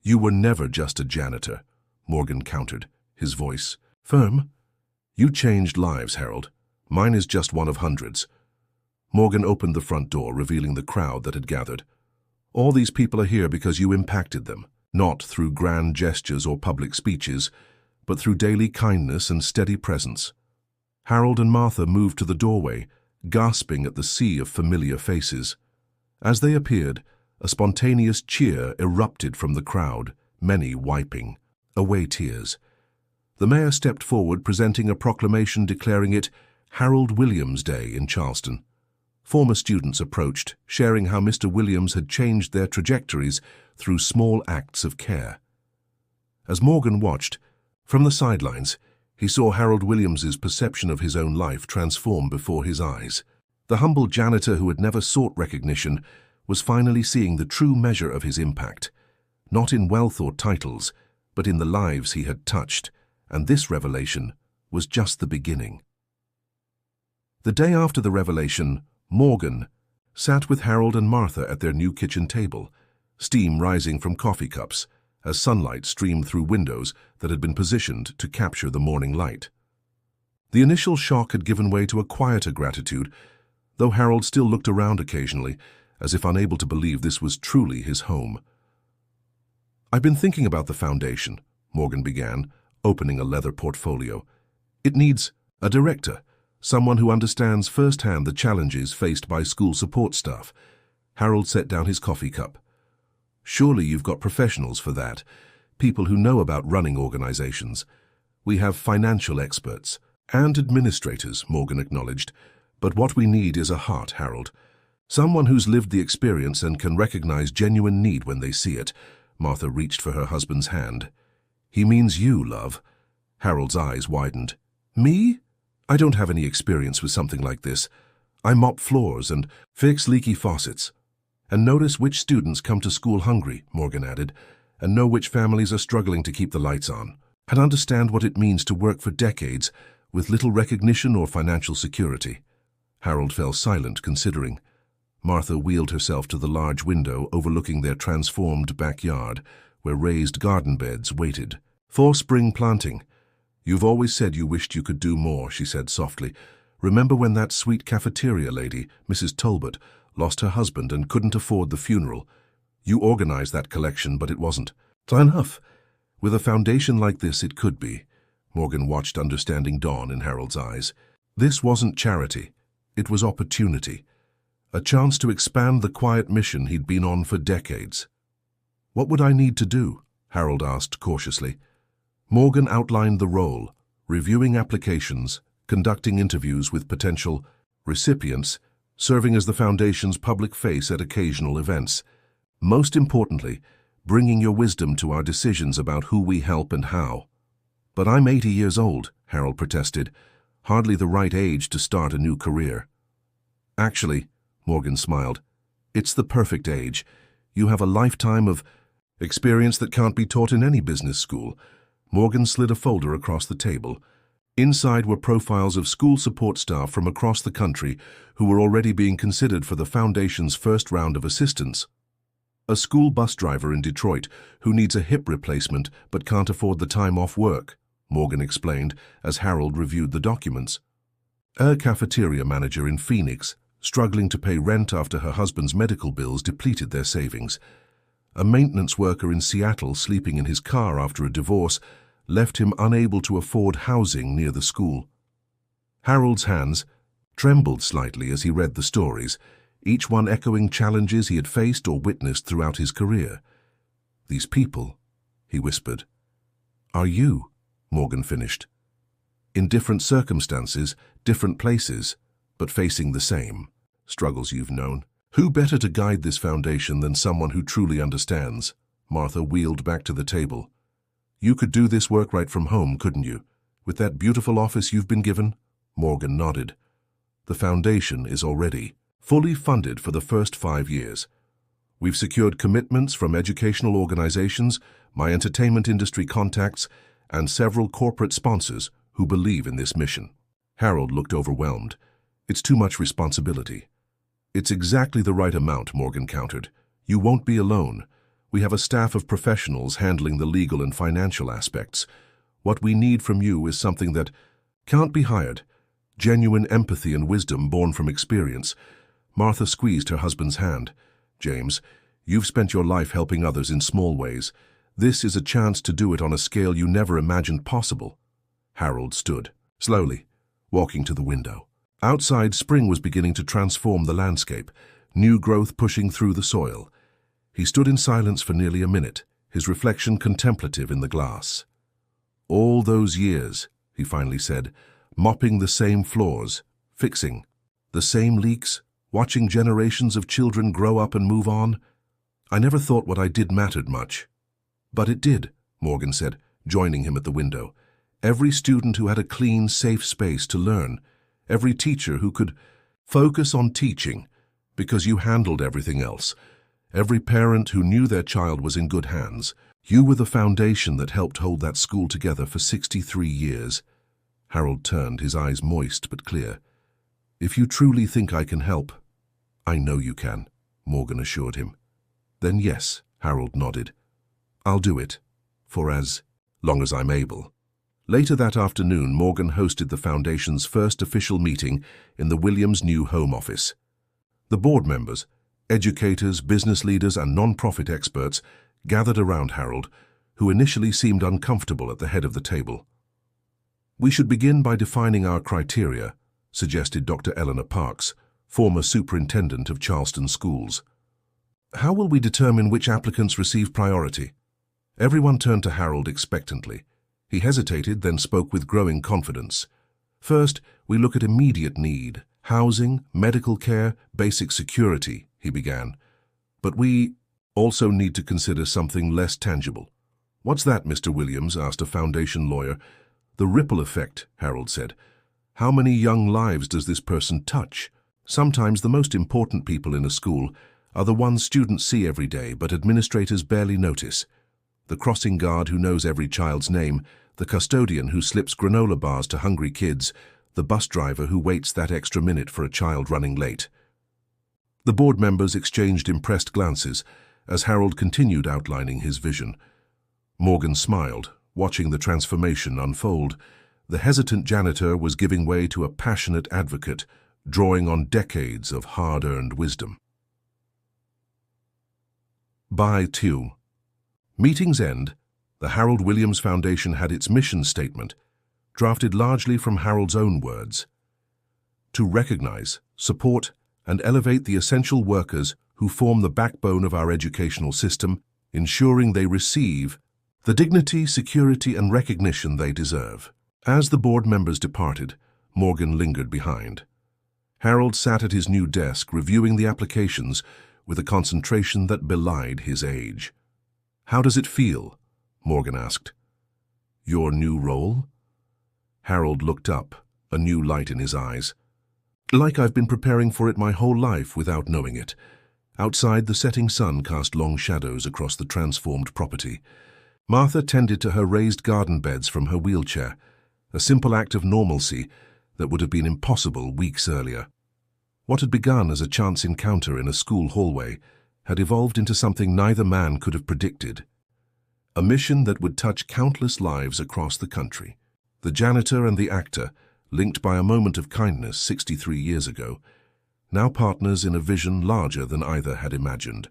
[SPEAKER 1] "You were never just a janitor," Morgan countered, his voice firm. "You changed lives, Harold. Mine is just one of hundreds." Morgan opened the front door, revealing the crowd that had gathered. "All these people are here because you impacted them, not through grand gestures or public speeches, but through daily kindness and steady presence." Harold and Martha moved to the doorway, gasping at the sea of familiar faces. As they appeared, a spontaneous cheer erupted from the crowd, many wiping away tears. The mayor stepped forward, presenting a proclamation declaring it Harold Williams Day in Charleston. Former students approached, sharing how Mr. Williams had changed their trajectories through small acts of care. As Morgan watched, from the sidelines, he saw Harold Williams's perception of his own life transform before his eyes. The humble janitor who had never sought recognition was finally seeing the true measure of his impact, not in wealth or titles, but in the lives he had touched, and this revelation was just the beginning. The day after the revelation, Morgan sat with Harold and Martha at their new kitchen table, steam rising from coffee cups as sunlight streamed through windows that had been positioned to capture the morning light. The initial shock had given way to a quieter gratitude, though Harold still looked around occasionally, as if unable to believe this was truly his home. "I've been thinking about the foundation," Morgan began, opening a leather portfolio. "It needs a director, someone who understands firsthand the challenges faced by school support staff." Harold set down his coffee cup. "Surely you've got professionals for that, people who know about running organizations." "We have financial experts and administrators," Morgan acknowledged. "But what we need is a heart, Harold. Someone who's lived the experience and can recognize genuine need when they see it." Martha reached for her husband's hand. "He means you, love." Harold's eyes widened. "Me? I don't have any experience with something like this. I mop floors and fix leaky faucets. And notice which students come to school hungry," Morgan added, "and know which families are struggling to keep the lights on, and understand what it means to work for decades with little recognition or financial security." Harold fell silent, considering. Martha wheeled herself to the large window overlooking their transformed backyard, where raised garden beds waited for spring planting. "You've always said you wished you could do more," she said softly. "Remember when that sweet cafeteria lady, Mrs. Talbot, lost her husband and couldn't afford the funeral? You organized that collection, but it wasn't enough. With a foundation like this, it could be." Morgan watched understanding dawn in Harold's eyes. This wasn't charity. It was opportunity. A chance to expand the quiet mission he'd been on for decades. "What would I need to do?" Harold asked cautiously. Morgan outlined the role, reviewing applications, conducting interviews with potential recipients, serving as the Foundation's public face at occasional events. Most importantly, bringing your wisdom to our decisions about who we help and how. "But I'm 80 years old," Harold protested. "Hardly the right age to start a new career." "Actually," Morgan smiled, "it's the perfect age. You have a lifetime of experience that can't be taught in any business school." Morgan slid a folder across the table. Inside were profiles of school support staff from across the country who were already being considered for the Foundation's first round of assistance. "A school bus driver in Detroit who needs a hip replacement but can't afford the time off work," Morgan explained as Harold reviewed the documents. "A cafeteria manager in Phoenix, struggling to pay rent after her husband's medical bills depleted their savings. A maintenance worker in Seattle sleeping in his car after a divorce left him unable to afford housing near the school." Harold's hands trembled slightly as he read the stories, each one echoing challenges he had faced or witnessed throughout his career. "These people," he whispered. "Are you," Morgan finished. "In different circumstances, different places, but facing the same struggles you've known. Who better to guide this foundation than someone who truly understands?" Martha wheeled back to the table. "You could do this work right from home, couldn't you? With that beautiful office you've been given?" Morgan nodded. "The foundation is already fully funded for the first 5 years. We've secured commitments from educational organizations, my entertainment industry contacts, and several corporate sponsors who believe in this mission." Harold looked overwhelmed. "It's too much responsibility." "It's exactly the right amount," Morgan countered. "You won't be alone. We have a staff of professionals handling the legal and financial aspects. What we need from you is something that can't be hired. Genuine empathy and wisdom born from experience." Martha squeezed her husband's hand. "James, you've spent your life helping others in small ways. This is a chance to do it on a scale you never imagined possible." Harold stood, slowly, walking to the window. Outside, spring was beginning to transform the landscape, new growth pushing through the soil. He stood in silence for nearly a minute, his reflection contemplative in the glass. "All those years," he finally said, "mopping the same floors, fixing the same leaks, watching generations of children grow up and move on. I never thought what I did mattered much." "But it did," Morgan said, joining him at the window. "Every student who had a clean, safe space to learn, every teacher who could focus on teaching because you handled everything else, every parent who knew their child was in good hands. You were the foundation that helped hold that school together for 63 years. Harold turned, his eyes moist but clear. "If you truly think I can help—" "I know you can," Morgan assured him. "Then yes," Harold nodded. "I'll do it, for as long as I'm able." Later that afternoon, Morgan hosted the Foundation's first official meeting in the Williams' new home office. The board members, Educators, business leaders, and non-profit experts gathered around Harold, who initially seemed uncomfortable at the head of the table. "We should begin by defining our criteria," suggested Dr. Eleanor Parks, former superintendent of Charleston schools. "How will we determine which applicants receive priority?" Everyone turned to Harold expectantly. He hesitated, then spoke with growing confidence. "First, we look at immediate need, housing, medical care, basic security," he began. "But we also need to consider something less tangible." "What's that, Mr. Williams?" asked a foundation lawyer. "The ripple effect," Harold said. "How many young lives does this person touch?" Sometimes the most important people in a school are the ones students see every day but administrators barely notice. The crossing guard who knows every child's name, the custodian who slips granola bars to hungry kids, the bus driver who waits that extra minute for a child running late. The board members exchanged impressed glances as Harold continued outlining his vision. Morgan smiled, watching the transformation unfold. The hesitant janitor was giving way to a passionate advocate, drawing on decades of hard-earned wisdom. By 2. Meeting's end, the Harold Williams Foundation had its mission statement, drafted largely from Harold's own words: "To recognize, support, and elevate the essential workers who form the backbone of our educational system, ensuring they receive the dignity, security, and recognition they deserve." As the board members departed, Morgan lingered behind. Harold sat at his new desk, reviewing the applications with a concentration that belied his age. "How does it feel?" Morgan asked. "Your new role?" Harold looked up, a new light in his eyes. "Like I've been preparing for it my whole life without knowing it." Outside, the setting sun cast long shadows across the transformed property. Martha tended to her raised garden beds from her wheelchair, a simple act of normalcy that would have been impossible weeks earlier. What had begun as a chance encounter in a school hallway had evolved into something neither man could have predicted. A mission that would touch countless lives across the country. The janitor and the actor, linked by a moment of kindness 63 years ago, now partners in a vision larger than either had imagined,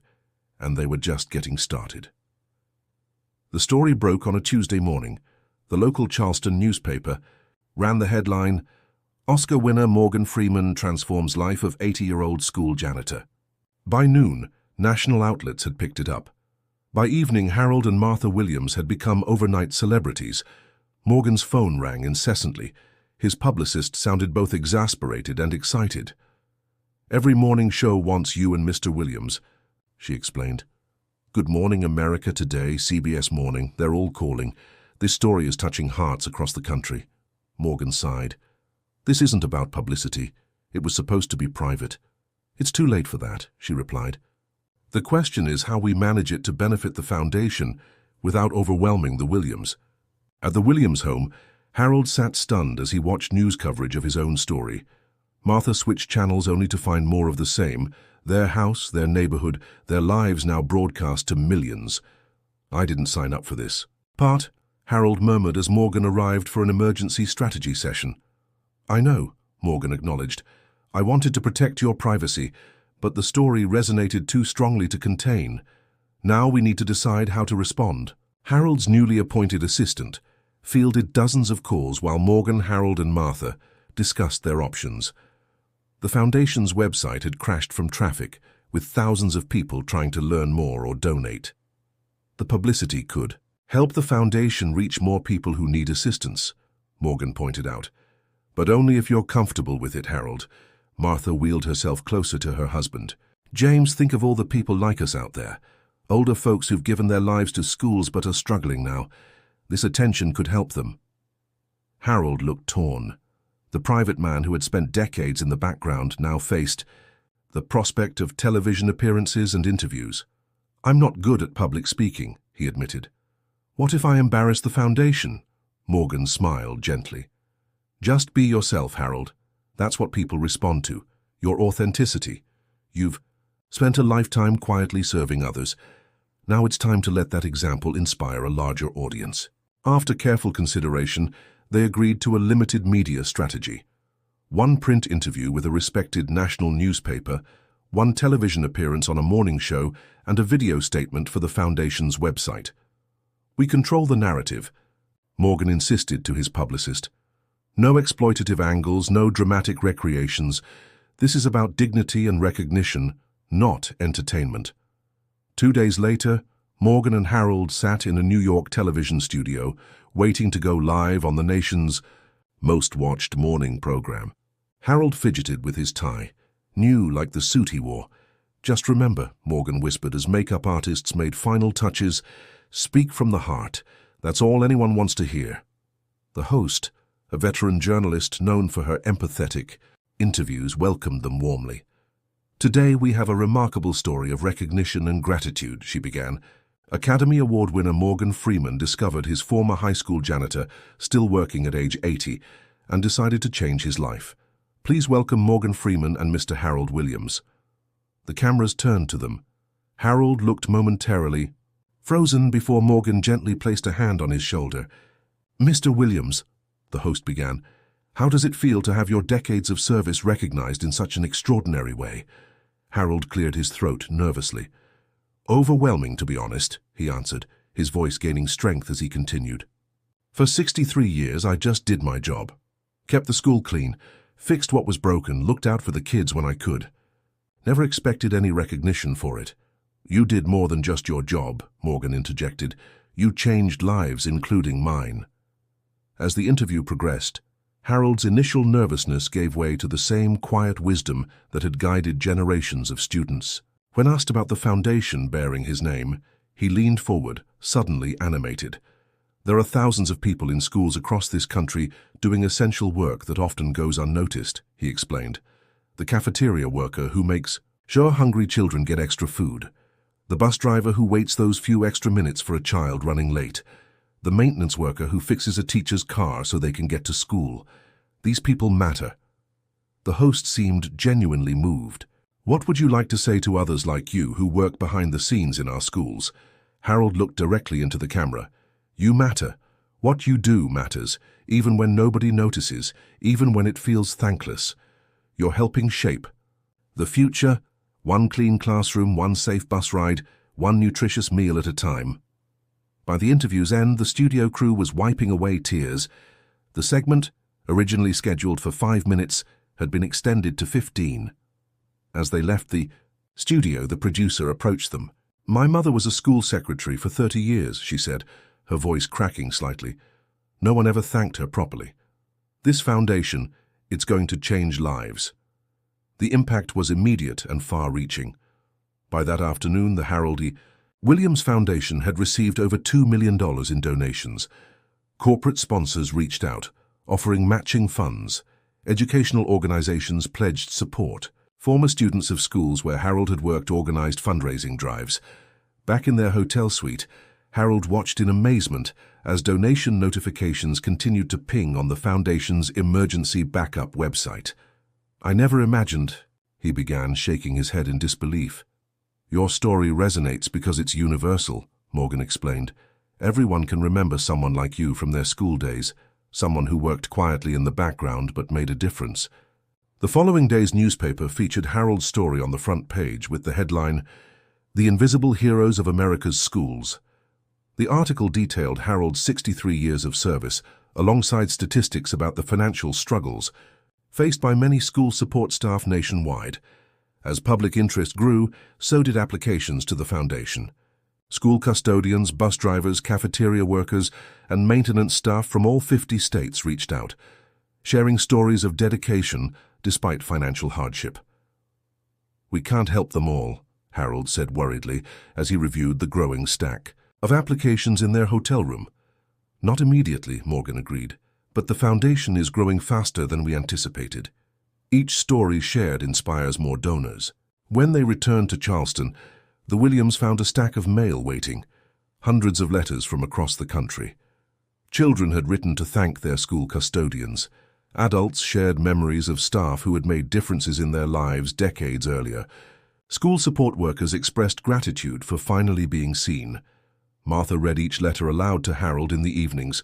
[SPEAKER 1] and they were just getting started. The story broke on a Tuesday morning. The local Charleston newspaper ran the headline, "Oscar winner Morgan Freeman transforms life of 80-year-old school janitor." By noon, national outlets had picked it up. By evening, Harold and Martha Williams had become overnight celebrities. Morgan's phone rang incessantly. His publicist sounded both exasperated and excited. "Every morning show wants you and Mr. Williams," she explained. "Good Morning America Today, CBS Morning, they're all calling. This story is touching hearts across the country." Morgan sighed. "This isn't about publicity. It was supposed to be private." "It's too late for that," she replied. "The question is how we manage it to benefit the foundation without overwhelming the Williams." At the Williams home, Harold sat stunned as he watched news coverage of his own story. Martha switched channels only to find more of the same. Their house, their neighborhood, their lives now broadcast to millions. "I didn't sign up for this." "Part," Harold murmured as Morgan arrived for an emergency strategy session. "I know," Morgan acknowledged. "I wanted to protect your privacy, but the story resonated too strongly to contain. Now we need to decide how to respond." Harold's newly appointed assistant fielded dozens of calls while Morgan, Harold, and Martha discussed their options. The foundation's website had crashed from traffic, with thousands of people trying to learn more or donate. The publicity could help the foundation reach more people who need assistance, Morgan pointed out. "But only if you're comfortable with it, Harold." Martha wheeled herself closer to her husband. "James, think of all the people like us out there. Older folks who've given their lives to schools but are struggling now. This attention could help them." Harold looked torn. The private man who had spent decades in the background now faced the prospect of television appearances and interviews. "I'm not good at public speaking," he admitted. "What if I embarrass the foundation?" Morgan smiled gently. "Just be yourself, Harold. That's what people respond to, your authenticity. You've spent a lifetime quietly serving others. Now it's time to let that example inspire a larger audience." After careful consideration, they agreed to a limited media strategy. One print interview with a respected national newspaper, one television appearance on a morning show, and a video statement for the Foundation's website. "We control the narrative," Morgan insisted to his publicist. "No exploitative angles, no dramatic recreations. This is about dignity and recognition, not entertainment." 2 days later, Morgan and Harold sat in a New York television studio, waiting to go live on the nation's most-watched morning program. Harold fidgeted with his tie, new like the suit he wore. "Just remember," Morgan whispered as makeup artists made final touches, "speak from the heart. That's all anyone wants to hear." The host, a veteran journalist known for her empathetic interviews, welcomed them warmly. "Today we have a remarkable story of recognition and gratitude," she began. Academy Award winner Morgan Freeman discovered his former high school janitor, still working at age 80, and decided to change his life. "Please welcome Morgan Freeman and Mr. Harold Williams." The cameras turned to them. Harold looked momentarily frozen before Morgan gently placed a hand on his shoulder. "Mr. Williams," the host began, "how does it feel to have your decades of service recognized in such an extraordinary way?" Harold cleared his throat nervously. "Overwhelming, to be honest," he answered, his voice gaining strength as he continued. "For 63 years, I just did my job. Kept the school clean, fixed what was broken, looked out for the kids when I could. Never expected any recognition for it." "You did more than just your job," Morgan interjected. "You changed lives, including mine." As the interview progressed, Harold's initial nervousness gave way to the same quiet wisdom that had guided generations of students. When asked about the foundation bearing his name, he leaned forward, suddenly animated. "There are thousands of people in schools across this country doing essential work that often goes unnoticed," he explained. "The cafeteria worker who makes sure hungry children get extra food. The bus driver who waits those few extra minutes for a child running late. The maintenance worker who fixes a teacher's car so they can get to school. These people matter." The host seemed genuinely moved. "What would you like to say to others like you who work behind the scenes in our schools?" Harold looked directly into the camera. "You matter. What you do matters, even when nobody notices, even when it feels thankless. You're helping shape the future, one clean classroom, one safe bus ride, one nutritious meal at a time." By the interview's end, the studio crew was wiping away tears. The segment, originally scheduled for 5 minutes, had been extended to 15. As they left the studio, the producer approached them. "My mother was a school secretary for 30 years, she said, her voice cracking slightly. "No one ever thanked her properly. This foundation, it's going to change lives." The impact was immediate and far-reaching. By that afternoon, the Harold E. Williams Foundation had received over $2 million in donations. Corporate sponsors reached out, offering matching funds. Educational organizations pledged support. Former students of schools where Harold had worked organized fundraising drives. Back in their hotel suite, Harold watched in amazement as donation notifications continued to ping on the Foundation's emergency backup website. "I never imagined," he began, shaking his head in disbelief. "Your story resonates because it's universal," Morgan explained. "Everyone can remember someone like you from their school days, someone who worked quietly in the background but made a difference." The following day's newspaper featured Harold's story on the front page with the headline, "The Invisible Heroes of America's Schools." The article detailed Harold's 63 years of service, alongside statistics about the financial struggles faced by many school support staff nationwide. As public interest grew, so did applications to the foundation. School custodians, bus drivers, cafeteria workers, and maintenance staff from all 50 states reached out, sharing stories of dedication despite financial hardship. "We can't help them all," Harold said worriedly as he reviewed the growing stack of applications in their hotel room. "Not immediately," Morgan agreed, "but the foundation is growing faster than we anticipated. Each story shared inspires more donors." When they returned to Charleston, the Williams found a stack of mail waiting, hundreds of letters from across the country. Children had written to thank their school custodians. Adults shared memories of staff who had made differences in their lives decades earlier. School support workers expressed gratitude for finally being seen. Martha read each letter aloud to Harold in the evenings,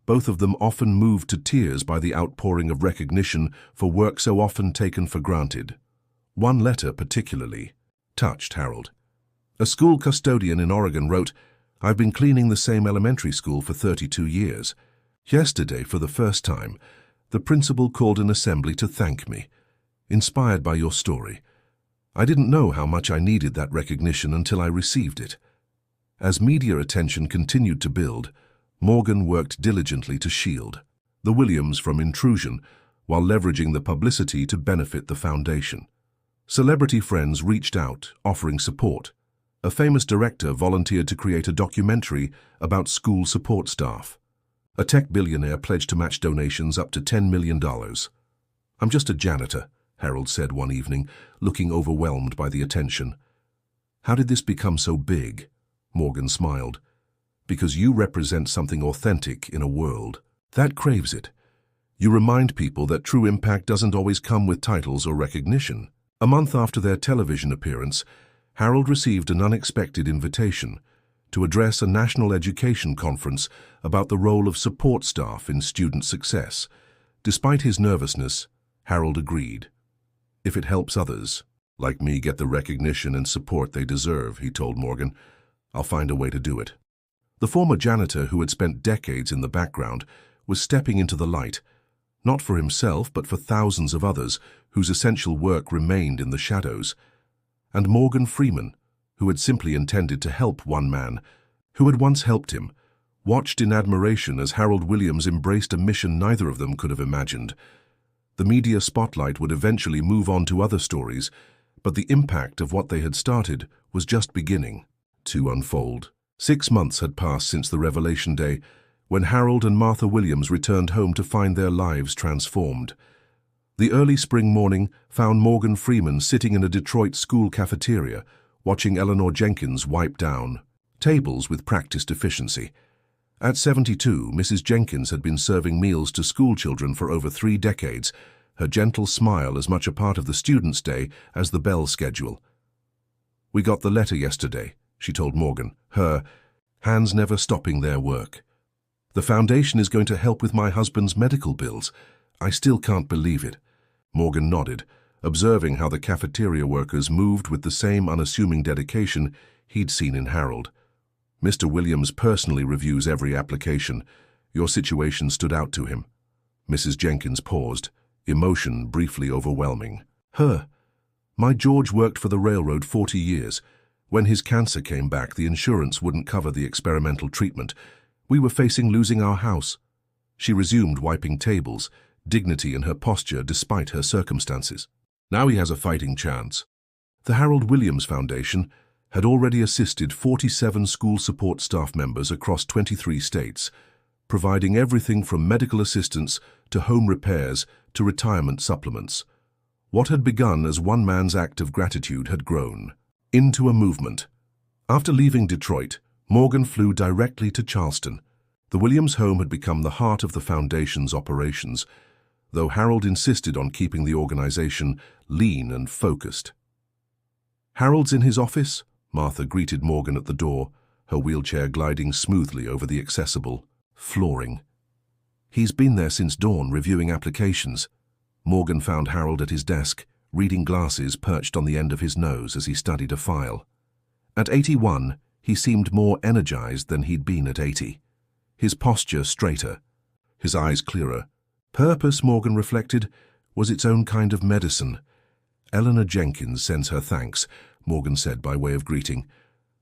[SPEAKER 1] both of them often moved to tears by the outpouring of recognition for work so often taken for granted. One letter particularly touched Harold. A school custodian in Oregon wrote, "I've been cleaning the same elementary school for 32 years. Yesterday, for the first time, the principal called an assembly to thank me. Inspired by your story. I didn't know how much I needed that recognition until I received it." As media attention continued to build, Morgan worked diligently to shield the Williams from intrusion while leveraging the publicity to benefit the foundation. Celebrity friends reached out, offering support. A famous director volunteered to create a documentary about school support staff. A tech billionaire pledged to match donations up to $10 million. "I'm just a janitor," Harold said one evening, looking overwhelmed by the attention. "How did this become so big?" Morgan smiled. "Because you represent something authentic in a world that craves it. You remind people that true impact doesn't always come with titles or recognition." A month after their television appearance, Harold received an unexpected invitation to address a national education conference about the role of support staff in student success. Despite his nervousness, Harold agreed. "If it helps others, like me, get the recognition and support they deserve," he told Morgan, "I'll find a way to do it." The former janitor, who had spent decades in the background, was stepping into the light, not for himself but for thousands of others whose essential work remained in the shadows. And Morgan Freeman, who had simply intended to help one man, who had once helped him, watched in admiration as Harold Williams embraced a mission neither of them could have imagined. The media spotlight would eventually move on to other stories, but the impact of what they had started was just beginning to unfold. 6 months had passed since the revelation day, when Harold and Martha Williams returned home to find their lives transformed. The early spring morning found Morgan Freeman sitting in a Detroit school cafeteria, watching Eleanor Jenkins wipe down tables with practiced efficiency. At 72, Mrs. Jenkins had been serving meals to school children for over 3 decades, her gentle smile as much a part of the students' day as the bell schedule. "We got the letter yesterday," she told Morgan, her hands never stopping their work. "The foundation is going to help with my husband's medical bills. I still can't believe it." Morgan nodded, observing how the cafeteria workers moved with the same unassuming dedication he'd seen in Harold. "Mr. Williams personally reviews every application. Your situation stood out to him." Mrs. Jenkins paused, emotion briefly overwhelming. My George worked for the railroad 40 years. When his cancer came back, the insurance wouldn't cover the experimental treatment. We were facing losing our house." She resumed wiping tables, dignity in her posture despite her circumstances. "Now he has a fighting chance." The Harold Williams Foundation had already assisted 47 school support staff members across 23 states, providing everything from medical assistance to home repairs to retirement supplements. What had begun as one man's act of gratitude had grown into a movement. After leaving Detroit, Morgan flew directly to Charleston. The Williams home had become the heart of the foundation's operations, though Harold insisted on keeping the organization lean and focused. "Harold's in his office?" Martha greeted Morgan at the door, her wheelchair gliding smoothly over the accessible flooring. "He's been there since dawn, reviewing applications." Morgan found Harold at his desk, reading glasses perched on the end of his nose as he studied a file. At 81, he seemed more energized than he'd been at 80. His posture straighter, his eyes clearer. Purpose, Morgan reflected, was its own kind of medicine. "Eleanor Jenkins sends her thanks," Morgan said by way of greeting.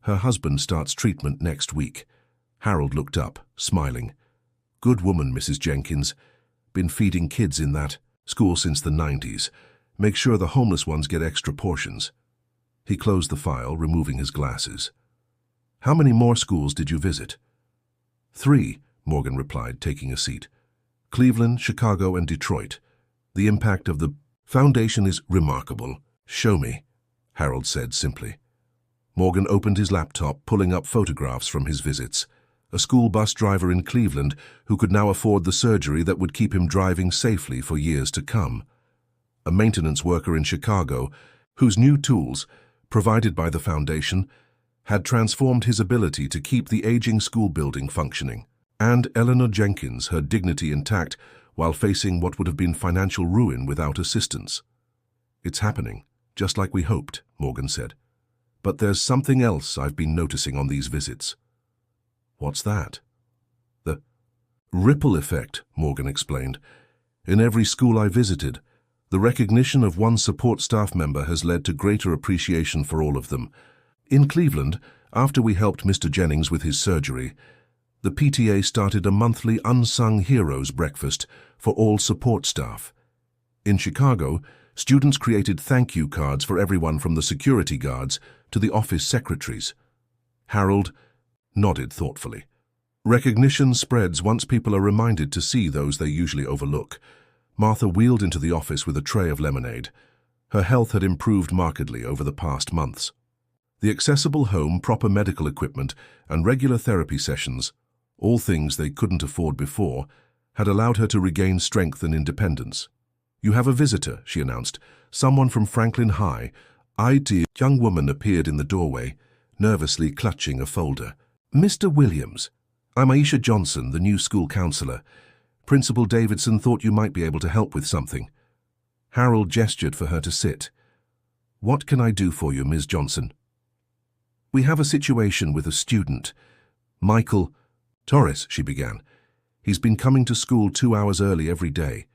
[SPEAKER 1] "Her husband starts treatment next week." Harold looked up, smiling. "Good woman, Mrs. Jenkins. Been feeding kids in that school since the 90s. Make sure the homeless ones get extra portions." He closed the file, removing his glasses. "How many more schools did you visit?" 3, Morgan replied, taking a seat. "Cleveland, Chicago, and Detroit. The impact of the foundation is remarkable. Show me," Harold said simply. Morgan opened his laptop, pulling up photographs from his visits. A school bus driver in Cleveland who could now afford the surgery that would keep him driving safely for years to come. A maintenance worker in Chicago whose new tools, provided by the foundation, had transformed his ability to keep the aging school building functioning. And Eleanor Jenkins, her dignity intact while facing what would have been financial ruin without assistance. "It's happening," just like we hoped, Morgan said. But there's something else I've been noticing on these visits. What's that? The ripple effect, Morgan explained. In every school I visited, the recognition of one support staff member has led to greater appreciation for all of them. In Cleveland, after we helped Mr. Jennings with his surgery, the PTA started a monthly Unsung Heroes breakfast for all support staff. In Chicago, students created thank you cards for everyone from the security guards to the office secretaries. Harold nodded thoughtfully. Recognition spreads once people are reminded to see those they usually overlook. Martha wheeled into the office with a tray of lemonade. Her health had improved markedly over the past months. The accessible home, proper medical equipment, and regular therapy sessions, all things they couldn't afford before, had allowed her to regain strength and independence. "You have a visitor," she announced. "Someone from Franklin High." A young woman appeared in the doorway, nervously clutching a folder. "Mr. Williams, I'm Aisha Johnson, the new school counselor. Principal Davidson thought you might be able to help with something." Harold gestured for her to sit. "What can I do for you, Ms. Johnson?" "We have a situation with a student. Michael Torres," she began. "He's been coming to school 2 hours early every day.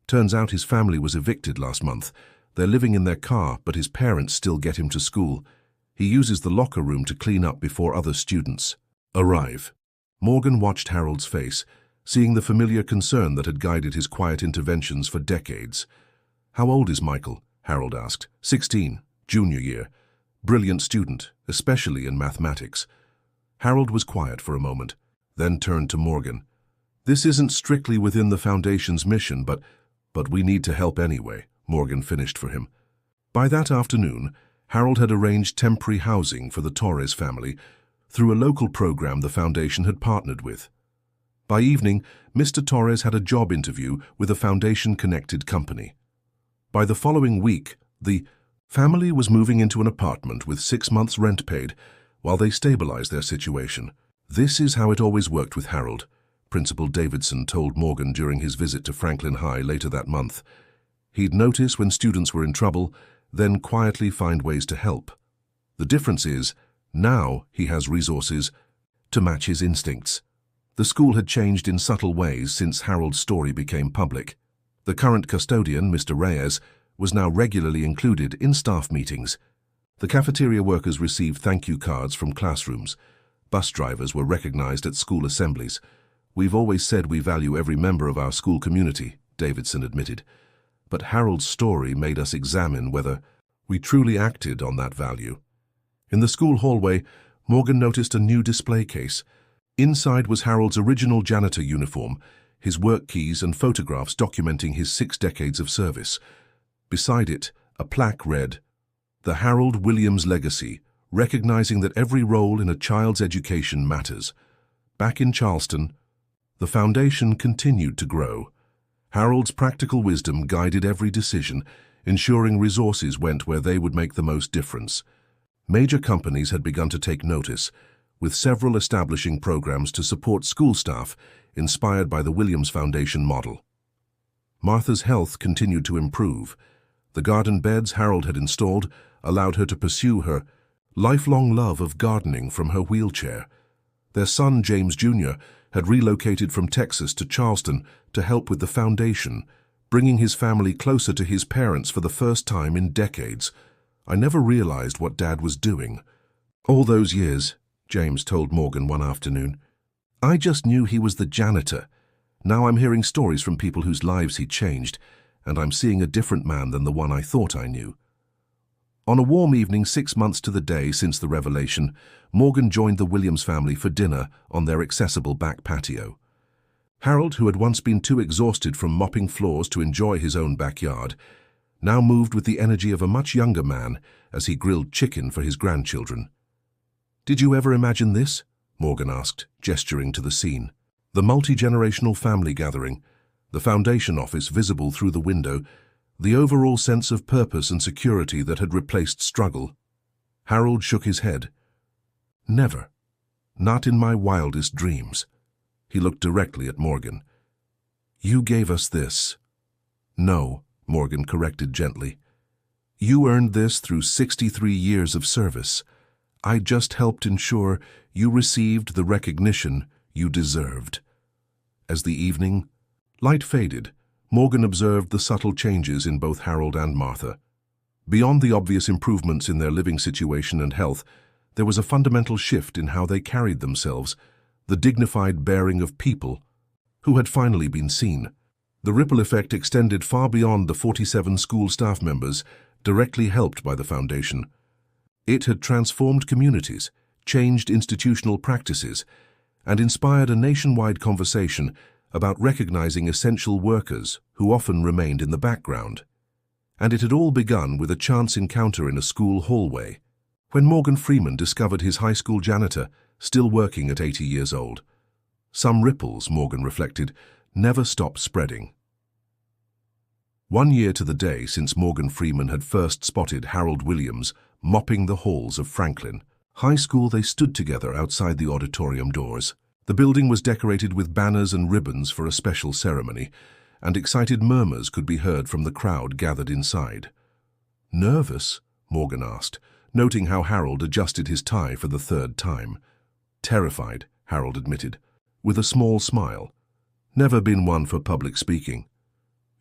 [SPEAKER 1] Turns out his family was evicted last month. They're living in their car, but his parents still get him to school. He uses the locker room to clean up before other students arrive." Morgan watched Harold's face, seeing the familiar concern that had guided his quiet interventions for decades. "How old is Michael?" Harold asked. 16, junior year. Brilliant student, especially in mathematics." Harold was quiet for a moment, then turned to Morgan. "This isn't strictly within the Foundation's mission, but we need to help anyway," Morgan finished for him. By that afternoon, Harold had arranged temporary housing for the Torres family through a local program the Foundation had partnered with. By evening, Mr. Torres had a job interview with a Foundation-connected company. By the following week, the family was moving into an apartment with 6 months' rent paid while they stabilized their situation. "This is how it always worked with Harold," Principal Davidson told Morgan during his visit to Franklin High later that month. He'd notice when students were in trouble, then quietly find ways to help. The difference is, now he has resources to match his instincts. The school had changed in subtle ways since Harold's story became public. The current custodian, Mr. Reyes, was now regularly included in staff meetings. The cafeteria workers received thank you cards from classrooms. Bus drivers were recognized at school assemblies. "We've always said we value every member of our school community," Davidson admitted. But Harold's story made us examine whether we truly acted on that value. In the school hallway, Morgan noticed a new display case. Inside was Harold's original janitor uniform, his work keys and photographs documenting his 6 decades of service. Beside it, a plaque read, "The Harold Williams Legacy, recognizing that every role in a child's education matters." Back in Charleston, the Foundation continued to grow. Harold's practical wisdom guided every decision, ensuring resources went where they would make the most difference. Major companies had begun to take notice, with several establishing programs to support school staff inspired by the Williams Foundation model. Martha's health continued to improve. The garden beds Harold had installed allowed her to pursue her lifelong love of gardening from her wheelchair. Their son, James Jr., had relocated from Texas to Charleston to help with the foundation, bringing his family closer to his parents for the first time in decades. "I never realized what Dad was doing all those years," James told Morgan one afternoon. "I just knew he was the janitor. Now I'm hearing stories from people whose lives he changed, and I'm seeing a different man than the one I thought I knew." On a warm evening 6 months to the day since the revelation, Morgan joined the Williams family for dinner on their accessible back patio. Harold, who had once been too exhausted from mopping floors to enjoy his own backyard, now moved with the energy of a much younger man as he grilled chicken for his grandchildren. "Did you ever imagine this?" Morgan asked, gesturing to the scene. The multi-generational family gathering, the foundation office visible through the window, the overall sense of purpose and security that had replaced struggle. Harold shook his head. "Never. Not in my wildest dreams." He looked directly at Morgan. "You gave us this." "No," Morgan corrected gently. You earned this through 63 years of service. I just helped ensure you received the recognition you deserved." As the evening light faded, Morgan observed the subtle changes in both Harold and Martha. Beyond the obvious improvements in their living situation and health, there was a fundamental shift in how they carried themselves, the dignified bearing of people who had finally been seen. The ripple effect extended far beyond the 47 school staff members directly helped by the foundation. It had transformed communities, changed institutional practices, and inspired a nationwide conversation about recognizing essential workers who often remained in the background. And it had all begun with a chance encounter in a school hallway, when Morgan Freeman discovered his high school janitor still working at 80 years old. Some ripples, Morgan reflected, never stop spreading. 1 year to the day since Morgan Freeman had first spotted Harold Williams mopping the halls of Franklin High School, they stood together outside the auditorium doors. The building was decorated with banners and ribbons for a special ceremony, and excited murmurs could be heard from the crowd gathered inside. "Nervous?" Morgan asked, noting how Harold adjusted his tie for the third time. "Terrified," Harold admitted, with a small smile. "Never been one for public speaking."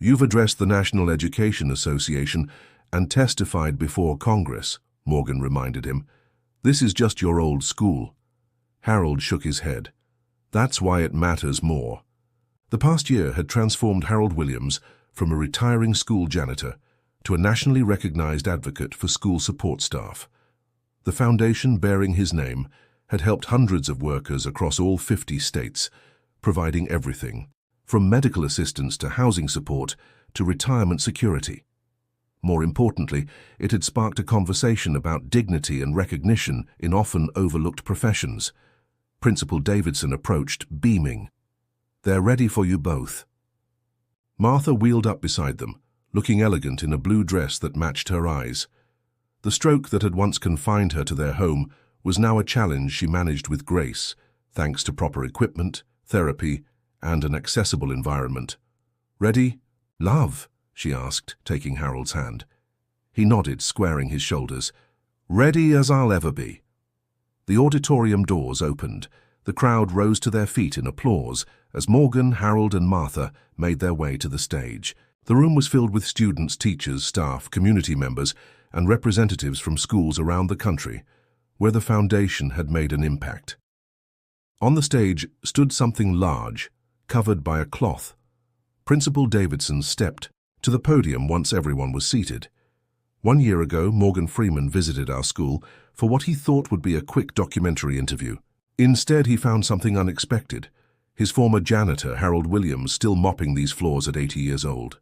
[SPEAKER 1] "You've addressed the National Education Association and testified before Congress," Morgan reminded him. "This is just your old school." Harold shook his head. "That's why it matters more." The past year had transformed Harold Williams from a retiring school janitor to a nationally recognized advocate for school support staff. The foundation bearing his name had helped hundreds of workers across all 50 states, providing everything from medical assistance to housing support to retirement security. More importantly, it had sparked a conversation about dignity and recognition in often overlooked professions. Principal Davidson approached, beaming. "They're ready for you both." Martha wheeled up beside them, looking elegant in a blue dress that matched her eyes. The stroke that had once confined her to their home was now a challenge she managed with grace, thanks to proper equipment, therapy, and an accessible environment. "Ready, love?" she asked, taking Harold's hand. He nodded, squaring his shoulders. "Ready as I'll ever be." The auditorium doors opened. The crowd rose to their feet in applause as Morgan, Harold, and Martha made their way to the stage. The room was filled with students, teachers, staff, community members, and representatives from schools around the country, where the foundation had made an impact. On the stage stood something large, covered by a cloth. Principal Davidson stepped to the podium once everyone was seated. 1 year ago, Morgan Freeman visited our school for what he thought would be a quick documentary interview. Instead, he found something unexpected. His former janitor, Harold Williams, still mopping these floors at 80 years old.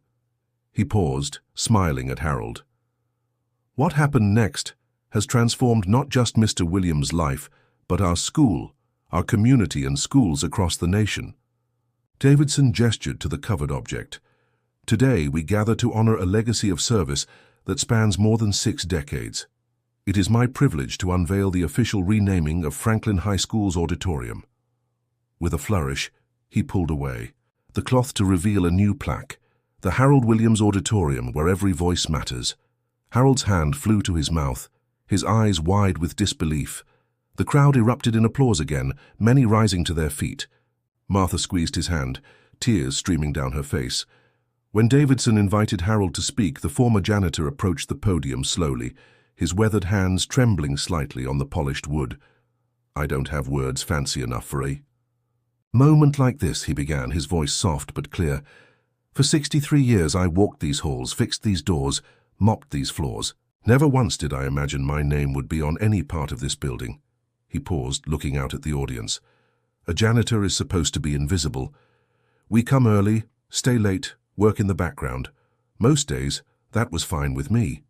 [SPEAKER 1] He paused, smiling at Harold. What happened next has transformed not just Mr. Williams' life, but our school, our community, and schools across the nation. Davidson gestured to the covered object. Today, we gather to honor a legacy of service that spans more than 6 decades. It is my privilege to unveil the official renaming of Franklin High School's auditorium. With a flourish, he pulled away the cloth to reveal a new plaque, the Harold Williams Auditorium, where every voice matters. Harold's hand flew to his mouth, his eyes wide with disbelief. The crowd erupted in applause again, many rising to their feet. Martha squeezed his hand, tears streaming down her face. When Davidson invited Harold to speak, the former janitor approached the podium slowly, his weathered hands trembling slightly on the polished wood. "I don't have words fancy enough for a moment like this," he began, his voice soft but clear. "For 63 years I walked these halls, fixed these doors, mopped these floors. Never once did I imagine my name would be on any part of this building." He paused, looking out at the audience. "A janitor is supposed to be invisible. We come early, stay late, work in the background. Most days, that was fine with me.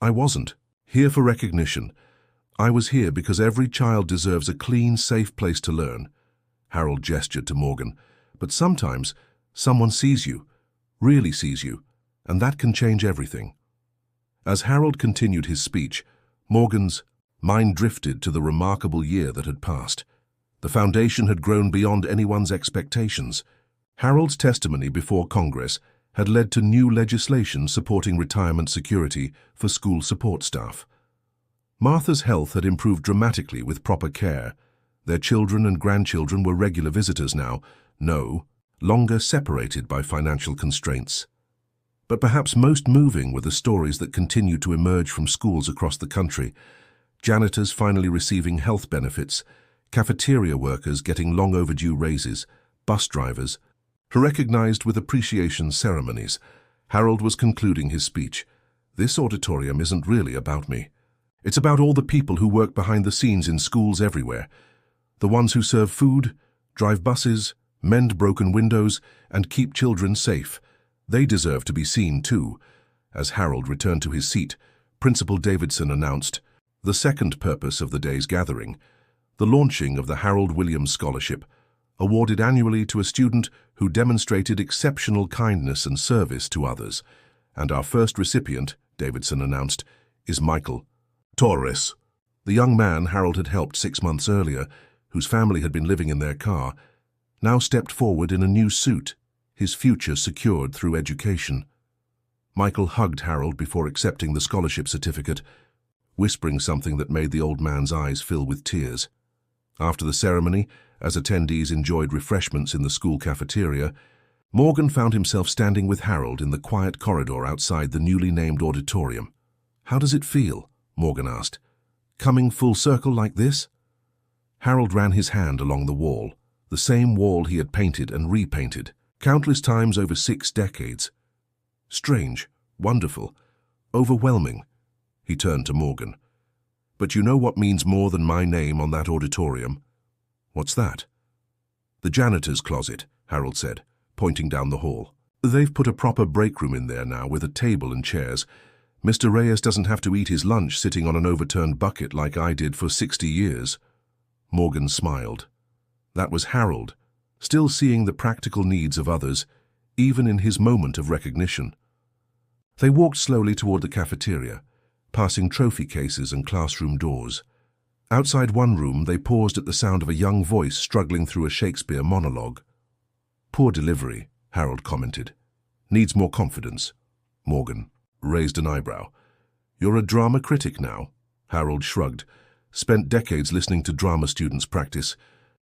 [SPEAKER 1] I wasn't here for recognition. I was here because every child deserves a clean, safe place to learn." Harold gestured to Morgan. "But sometimes, someone sees you, really sees you, and that can change everything." As Harold continued his speech, Morgan's mind drifted to the remarkable year that had passed. The foundation had grown beyond anyone's expectations. Harold's testimony before Congress had led to new legislation supporting retirement security for school support staff. Martha's health had improved dramatically with proper care. Their children and grandchildren were regular visitors now, no longer separated by financial constraints. But perhaps most moving were the stories that continued to emerge from schools across the country. Janitors finally receiving health benefits, cafeteria workers getting long overdue raises, bus drivers were recognized with appreciation ceremonies. Harold was concluding his speech. This auditorium isn't really about me. It's about all the people who work behind the scenes in schools everywhere. The ones who serve food, drive buses, mend broken windows, and keep children safe. They deserve to be seen too. As Harold returned to his seat, Principal Davidson announced the second purpose of the day's gathering, the launching of the Harold Williams Scholarship, awarded annually to a student who demonstrated exceptional kindness and service to others. And our first recipient, Davidson announced, is Michael Torres. The young man Harold had helped 6 months earlier, whose family had been living in their car, now stepped forward in a new suit, his future secured through education. Michael hugged Harold before accepting the scholarship certificate, whispering something that made the old man's eyes fill with tears. After the ceremony, as attendees enjoyed refreshments in the school cafeteria, Morgan found himself standing with Harold in the quiet corridor outside the newly named auditorium. "How does it feel?" Morgan asked. "Coming full circle like this?" Harold ran his hand along the wall, the same wall he had painted and repainted countless times over 6 decades. "Strange, wonderful, overwhelming." He turned to Morgan. "But you know what means more than my name on that auditorium?" "What's that?" "The janitor's closet," Harold said, pointing down the hall. "They've put a proper break room in there now with a table and chairs. Mr. Reyes doesn't have to eat his lunch sitting on an overturned bucket like I did for 60 years. Morgan smiled. That was Harold, still seeing the practical needs of others, even in his moment of recognition. They walked slowly toward the cafeteria, passing trophy cases and classroom doors. Outside one room, they paused at the sound of a young voice struggling through a Shakespeare monologue. "Poor delivery," Harold commented. "Needs more confidence." Morgan raised an eyebrow. "You're a drama critic now?" Harold shrugged. "Spent decades listening to drama students practice.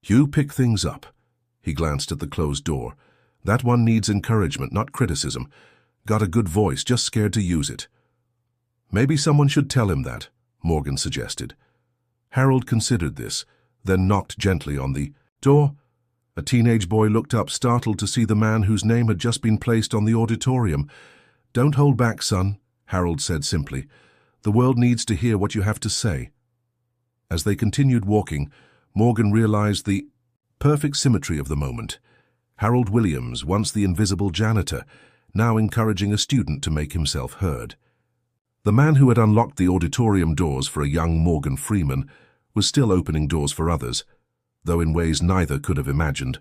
[SPEAKER 1] You pick things up." He glanced at the closed door. "That one needs encouragement, not criticism. Got a good voice, just scared to use it." "Maybe someone should tell him that," Morgan suggested. Harold considered this, then knocked gently on the door. A teenage boy looked up, startled to see the man whose name had just been placed on the auditorium. "Don't hold back, son," Harold said simply. "The world needs to hear what you have to say." As they continued walking, Morgan realized the perfect symmetry of the moment. Harold Williams, once the invisible janitor, now encouraging a student to make himself heard. The man who had unlocked the auditorium doors for a young Morgan Freeman was still opening doors for others, though in ways neither could have imagined.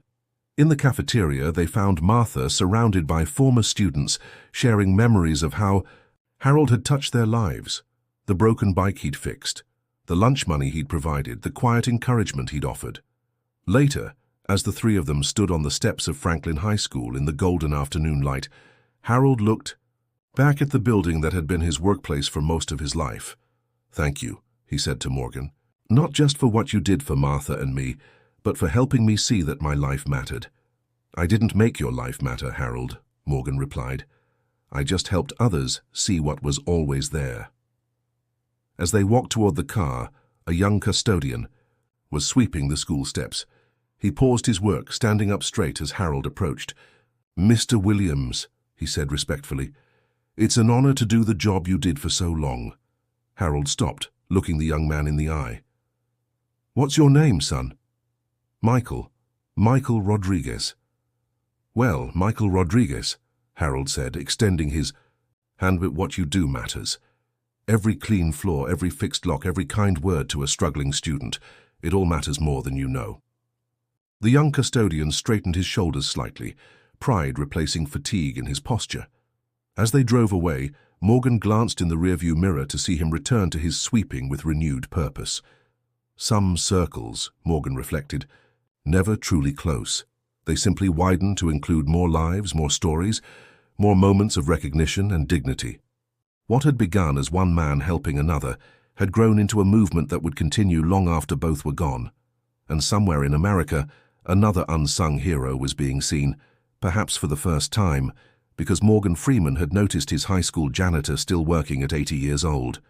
[SPEAKER 1] In the cafeteria, they found Martha surrounded by former students, sharing memories of how Harold had touched their lives, the broken bike he'd fixed, the lunch money he'd provided, the quiet encouragement he'd offered. Later, as the three of them stood on the steps of Franklin High School in the golden afternoon light, Harold looked back at the building that had been his workplace for most of his life. "Thank you," he said to Morgan. "Not just for what you did for Martha and me, but for helping me see that my life mattered." "I didn't make your life matter, Harold," Morgan replied. "I just helped others see what was always there." As they walked toward the car, a young custodian was sweeping the school steps. He paused his work, standing up straight as Harold approached. "Mr. Williams," he said respectfully, "it's an honor to do the job you did for so long." Harold stopped, looking the young man in the eye. "What's your name, son?" "Michael Rodriguez." "Well, Michael Rodriguez," Harold said, extending his hand, "but what you do matters. Every clean floor, every fixed lock, every kind word to a struggling student, it all matters more than you know." The young custodian straightened his shoulders slightly, pride replacing fatigue in his posture. As they drove away, Morgan glanced in the rearview mirror to see him return to his sweeping with renewed purpose. Some circles, Morgan reflected, never truly close. They simply widen to include more lives, more stories, more moments of recognition and dignity. What had begun as one man helping another had grown into a movement that would continue long after both were gone. And somewhere in America, another unsung hero was being seen, perhaps for the first time, because Morgan Freeman had noticed his high school janitor still working at 80 years old.